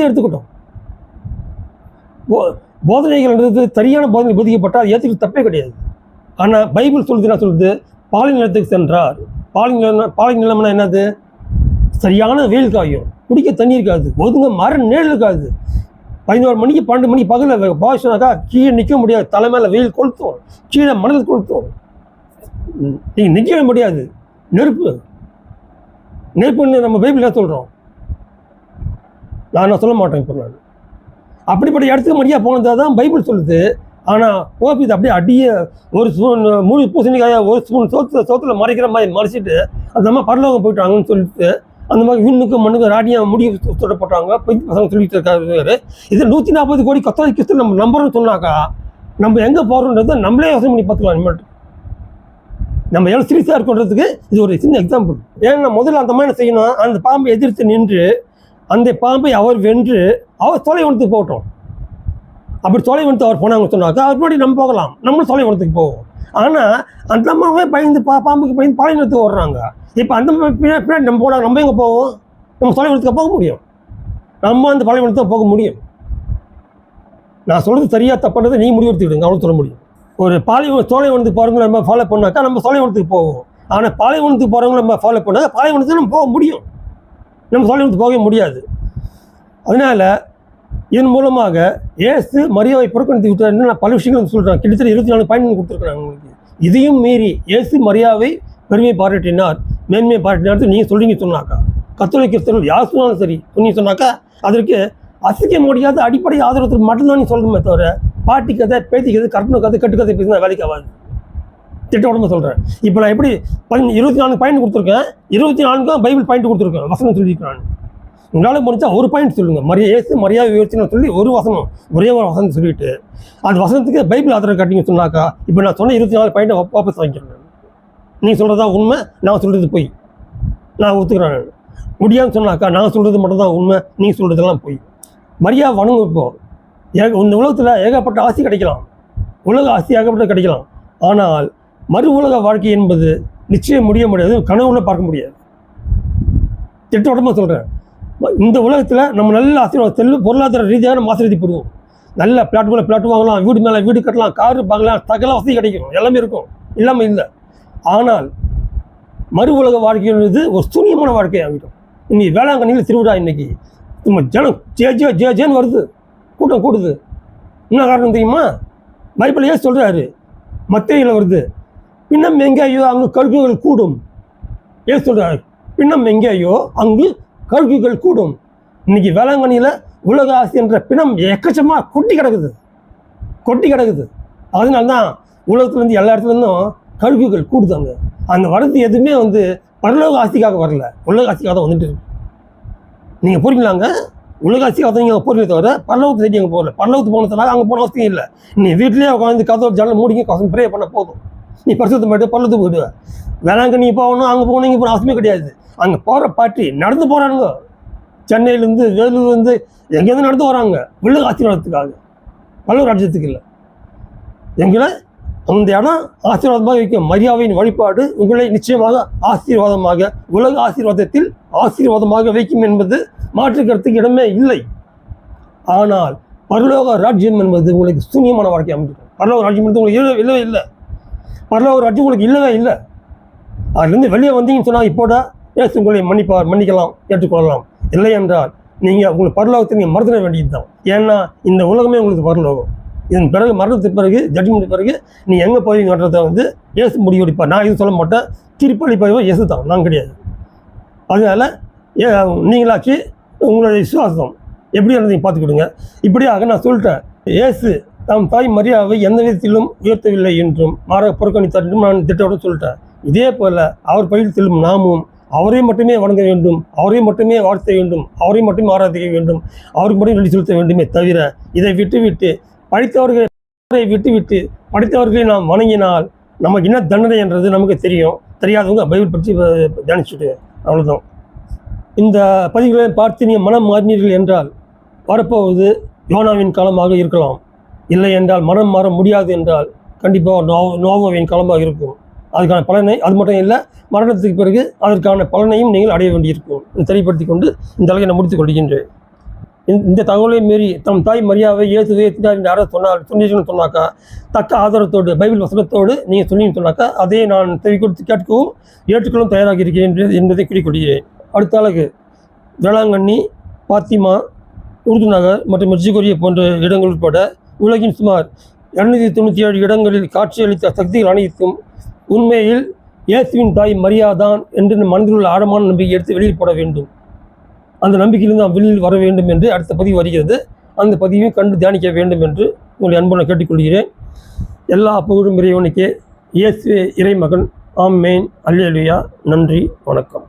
எடுத்துக்கிட்டோம். போதனைகள்ன்றது சரியான போதனை போதிக்கப்பட்டால் அது ஏற்றுக்கிறது தப்பே கிடையாது. ஆனால் பைபிள் சொல்லுது என்ன சொல்லுது? பாலை நிலத்துக்கு சென்றார். பாலை நிலம்னா என்னது? சரியான வெயில் காயும், குடிக்க தண்ணி இருக்காது, ஒதுங்க மர நேரில் இருக்காது. 11 மணிக்கு 12 மணிக்கு பகலில் பாய்ச்சினாக்கா கீழே நிற்க முடியாது. தலை மேலே வெயில் கொளுத்தும், கீழே மணல் கொளுத்தும், நீங்கள் நிற்கவே முடியாது. நெருப்புன்னு நம்ம பைபிள் என்ன சொல்கிறோம்? நான் சொல்ல மாட்டேன். இப்போ நான் அப்படிப்பட்ட இடத்துக்கு மடியாக போனதாக தான் பைபிள் சொல்லுது. ஆனால் போப்பி இது அப்படியே ஒரு ஸ்பூன் 3 பூசணிக்காயை ஒரு ஸ்பூன் சோத்தில் மறைக்கிற மாதிரி மறைச்சிட்டு அந்த அம்மா பரலோகம் போயிட்டாங்கன்னு சொல்லிட்டு அந்த மாதிரி விண்ணுக்கும் மண்ணுக்கும் ராடியாக முடிய தொடப்பட்டாங்க பசங்க சொல்லிட்டு இருக்காரு. இது 140 கோடி கத்தோலிக்க கிறிஸ்து நம்ம நம்புறோம்னு சொன்னாக்கா நம்ம எங்கே போகிறோன்றதை நம்மளே யோசனை பண்ணி பார்த்துக்கலாம். இனிமேட்டு நம்ம எவ்வளோ சீரியஸாக இருக்குன்றதுக்கு இது ஒரு சின்ன எக்ஸாம்பிள். ஏன்னா முதல்ல அந்த மாதிரி செய்யணும், அந்த பாம்பை எதிர்த்து நின்று அந்த பாம்பை அவர் வென்று அவர் தொலைவனத்துக்கு போகட்டும். அப்படி தொலைவனத்து அவர் போனாங்க சொன்னாக்கா அவர் முன்னாடி நம்ம போகலாம், நம்மளும் தொலைவனத்துக்கு போவோம். ஆனால் அந்த அம்மாவே பயந்து பாம்புக்கு பயந்து பாலைவனத்துக்கு ஓடுறாங்க. இப்போ அந்த பின்னாடி நம்ம போனாங்க, நம்ம எங்கே போவோம்? நம்ம தொலைவனத்துக்கு போக முடியும், நம்ம அந்த பாலைவனத்துக்கு போக முடியும். நான் சொல்கிறது சரியாக தப்புன்றதை நீ முடிவெடுத்துக்கிடுங்க, அவ்வளோ சொல்ல முடியும். ஒரு சோலைவனத்துக்கு போகிறவங்க நம்ம ஃபாலோ பண்ணாக்கா நம்ம சோலைவனத்துக்கு போவோம். ஆனால் பாலைவனத்துக்கு போகிறவங்க நம்ம ஃபாலோ பண்ணால் பாலைவனத்துக்கு நம்ம போக முடியும், நம்ம சோலைவனத்துக்கு போகவே முடியாது. அதனால் இதன் மூலமாக இயேசு மரியாதை புறக்கணித்து விட்டாருன்னு நான் பல விஷயங்கள் சொல்கிறேன். கிட்டத்தட்ட 24 பாயிண்ட் கொடுத்துருக்குறாங்க உங்களுக்கு. இதையும் மீறி இயேசு மரியாதை பெருமையை பாராட்டினார், மேன்மையை பாராட்டினார் நீங்கள் சொல்லிங்க சொன்னாக்கா, கத்தோலிக்க கிறிஸ்தவர்கள் யார் சொன்னாலும் சரி சொன்னீங்க சொன்னாக்கா அதற்கு அசைக்க முடியாத அடிப்படை ஆதரவத்துக்கு மட்டும்தான் நீ சொல்லணுமே தவிர பாட்டி கதை, பேத்தி கதை, கற்பனை கதை, கட்டுக்கதை பேசினா வேலைக்கு ஆகாது. திட்டவடமாக சொல்கிறேன். இப்போ நான் எப்படி 24 பாயிண்ட் கொடுத்துருக்கேன், 24 பைபிள் பாயிண்ட் கொடுத்துருக்கேன், வசனம் சொல்லியிருக்கேன். உங்களால் முடிஞ்சா ஒரு பாயிண்ட் சொல்லுங்கள். இயேசு மரியாதை உயர்த்தின்னு சொல்லி ஒரு வசனம், ஒரே ஒரு வசனம் சொல்லிவிட்டு அந்த வசனத்துக்கு பைபிள் ஆதரவு காட்டிங்க சொன்னாக்கா இப்போ நான் சொன்ன 24 பாயிண்ட்டை வாபஸ் வாங்கிக்கிறேன். நீங்கள் சொல்கிறதா உண்மை, நான் சொல்கிறது போய் நான் ஒத்துக்கிறேன். முடியாதுன்னு சொன்னாக்கா நான் சொல்கிறது மட்டும்தான் உண்மை, நீங்கள் சொல்கிறதெல்லாம் போய். மரியாதை வணங்கும். இப்போ இந்த உலகத்தில் ஏகப்பட்ட ஆசை கிடைக்கலாம், உலக ஆசை ஏகப்பட்ட கிடைக்கலாம். ஆனால் மறு உலக வாழ்க்கை என்பது நிச்சயம் முடியாது, கனவுல பார்க்க முடியாது. திட்டவட்டமாக சொல்கிறேன். இந்த உலகத்தில் நம்ம நல்ல ஆசீர்வாதம் பொருளாதார ரீதியாக நம்ம ஆசீர்வதிப்படுவோம். நல்ல பிளாட் வாங்கலாம், வீடு மேலே வீடு கட்டலாம், காரு பார்க்கலாம், சகல வசதி கிடைக்கும், எல்லாமே இருக்கும், இல்லாமல் இல்லை. ஆனால் மறு உலக வாழ்க்கைன்றது ஒரு சூன்யமான வாழ்க்கையாகிடும். இன்னைக்கு வேளாங்கண்ணியில் திருவிழா, இன்னைக்கு நம்ம ஜனம் ஜேன்னு வருது, கூட்டம் கூடுது. என்ன காரணம் தெரியுமா? பைபிளையே சொல்கிறாரு, மத்தேயுல வருது, பின்னம் எங்கேயோ அங்கு கழுகுகள் கூடும். ஏன் சொல்கிறாரு? பின்னம் எங்கேயோ அங்கு கழுகுகள் கூடும். இன்னைக்கு வேளாங்கண்ணியில் உலக ஆசை என்ற பிணம் எக்கச்சமாக கொட்டி கிடக்குது. அதனால்தான் உலகத்துலேருந்து எல்லா இடத்துலேருந்தும் கழுகுகள் கூடுதாங்க. அந்த வரது எதுவுமே பரலோக ஆசைக்காக வரல, உலக ஆசைக்காக தான் வந்துட்டு இருக்கு. நீங்கள் போறீங்களாங்க, உலக ஆசைக்காக தான் நீங்கள் போறீங்க தவிர பரலோகத்து தேடி அங்கே போகல. பரலோகத்து போனதுனால அங்கே போன அவசியம் இல்லை. நீ வீட்டிலேயே உட்காந்து கதவு ஜன்னல் மூடிங்க, ப்ரே பண்ண போதும். நீ பரிசுத்தம் போய்ட்டு பரலோகத்துக்கு போயிடுவேன். வேளாங்கண்ணி போகணும், அங்கே போகணும், இங்கே போகணும் அவசியமே கிடையாது. அங்கே போகிற பாட்டி நடந்து போகிறானுங்க, சென்னையிலேருந்து வேலூர்லேருந்து எங்கேருந்து நடந்து வராங்க உலக ஆசீர்வாதத்துக்காக, பல்லவர் ராஜ்யத்துக்கு இல்லை. எங்களை அந்த இடம் ஆசீர்வாதமாக வைக்கும். மரியாதையின் வழிபாடு உங்களை நிச்சயமாக ஆசீர்வாதமாக, உலக ஆசீர்வாதத்தில் ஆசீர்வாதமாக வைக்கும் என்பது மாற்று கருத்துக்கு இடமே இல்லை. ஆனால் பரலோக ராஜ்யம் என்பது உங்களுக்கு சூன்யமான வாழ்க்கை அமைஞ்சிடும். பரலோக ராஜ்யம் என்பது உங்களுக்கு இல்லவே இல்லை. பரலோக ராஜ்யம் உங்களுக்கு இல்லவே இல்லை. அதுலேருந்து வெளியே வந்தீங்கன்னு சொன்னால் இப்போட ஏசு உங்களை மன்னிக்கலாம், ஏற்றுக்கொள்ளலாம். இல்லை என்றால் நீங்கள் உங்களுக்கு பரலோகத்தை நீங்கள் மறந்துட வேண்டியது தான். ஏன்னா இந்த உலகமே உங்களுக்கு பரலோகம். இதன் பிறகு மரணத்துக்கு பிறகு ஜட்ஜ்மெண்ட் பிறகு நீ எங்கே போவீங்கன்றதை ஏசு முடிவெடுப்பார். நான் இது சொல்ல மாட்டேன், தீர்ப்பளிப்பவன் ஏசு தான், நான் கிடையாது. அதனால் நீங்களாச்சு உங்களுடைய விசுவாசம் எப்படி இருந்ததையும் பார்த்துக்கிடுங்க. இப்படியாக நான் சொல்லிட்டேன், ஏசு தாம் தாய் மரியாதை எந்த விதத்திலும் உயர்த்தவில்லை என்றும் மாறாக புறக்கணித்தார் என்றும் நான் திட்டோடு சொல்லிட்டேன். இதே போல் அவர் பயிர் செல்லும் நாமும் அவரை மட்டுமே வணங்க வேண்டும், அவரை மட்டுமே வாழ்த்த வேண்டும், அவரை மட்டுமே ஆராதிக்க வேண்டும், அவருக்கு மட்டும் நன்றி செலுத்த வேண்டுமே தவிர இதை விட்டுவிட்டு படித்தவர்களை நாம் வணங்கினால் நமக்கு என்ன தண்டனை என்றது நமக்கு தெரியும். தெரியாதவங்க பைபிள் பற்றி தியானிச்சுட்டு அவ்வளோதான். இந்த பதிவுகளை பார்த்து நீங்கள் மனம் மாறினீர்கள் என்றால் வரப்போவது யோனாவின் காலமாக இருக்கலாம். இல்லை என்றால் மனம் மாற முடியாது என்றால் கண்டிப்பாக நோவாவின் காலமாக இருக்கும். அதுக்கான பலனை, அது மட்டும் இல்லை, மரணத்துக்கு பிறகு அதற்கான பலனையும் நீங்கள் அடைய வேண்டியிருக்கும். தெளிவுபடுத்தி கொண்டு இந்த அளவை நான் முடித்துக் கொள்கின்றேன். இந்த தகவலை மீறி தம் தாய் மரியாதை இயேசுவே என்று யாராவது சொன்னீங்கன்னு சொன்னாக்கா தக்க ஆதாரத்தோடு பைபிள் வசனத்தோடு நீங்கள் சொன்னீங்கன்னு சொன்னாக்கா அதை நான் கொடுத்து கேட்கவும் ஏற்றுக்கொள்ளும் தயாராக இருக்கிறேன் என்பதை குறிக்கொள்கிறேன். அடுத்த அழகு வேளாங்கண்ணி, பாத்திமா, உருது நகர் மற்றும் மெர்ஜிகோரியா போன்ற இடங்கள் உட்பட உலகின் சுமார் 297 இடங்களில் காட்சியளித்த சக்திகள் அனைத்தும் உண்மையில் இயேசுவின் தாய் மரியாதான் என்று மனதில் உள்ள ஆழமான நம்பிக்கை எடுத்து வெளியில் போட வேண்டும். அந்த நம்பிக்கையிலிருந்து நாம் வெளியில் வர வேண்டும் என்று அடுத்த பதிவு வருகிறது. அந்த பதிவை கண்டு தியானிக்க வேண்டும் என்று உங்களை அன்புடன் கேட்டுக்கொள்கிறேன். எல்லா புகழும் இறைவனுக்கே. இயேசுவே இறைமகன். ஆமென். அல்லேலூயா. நன்றி. வணக்கம்.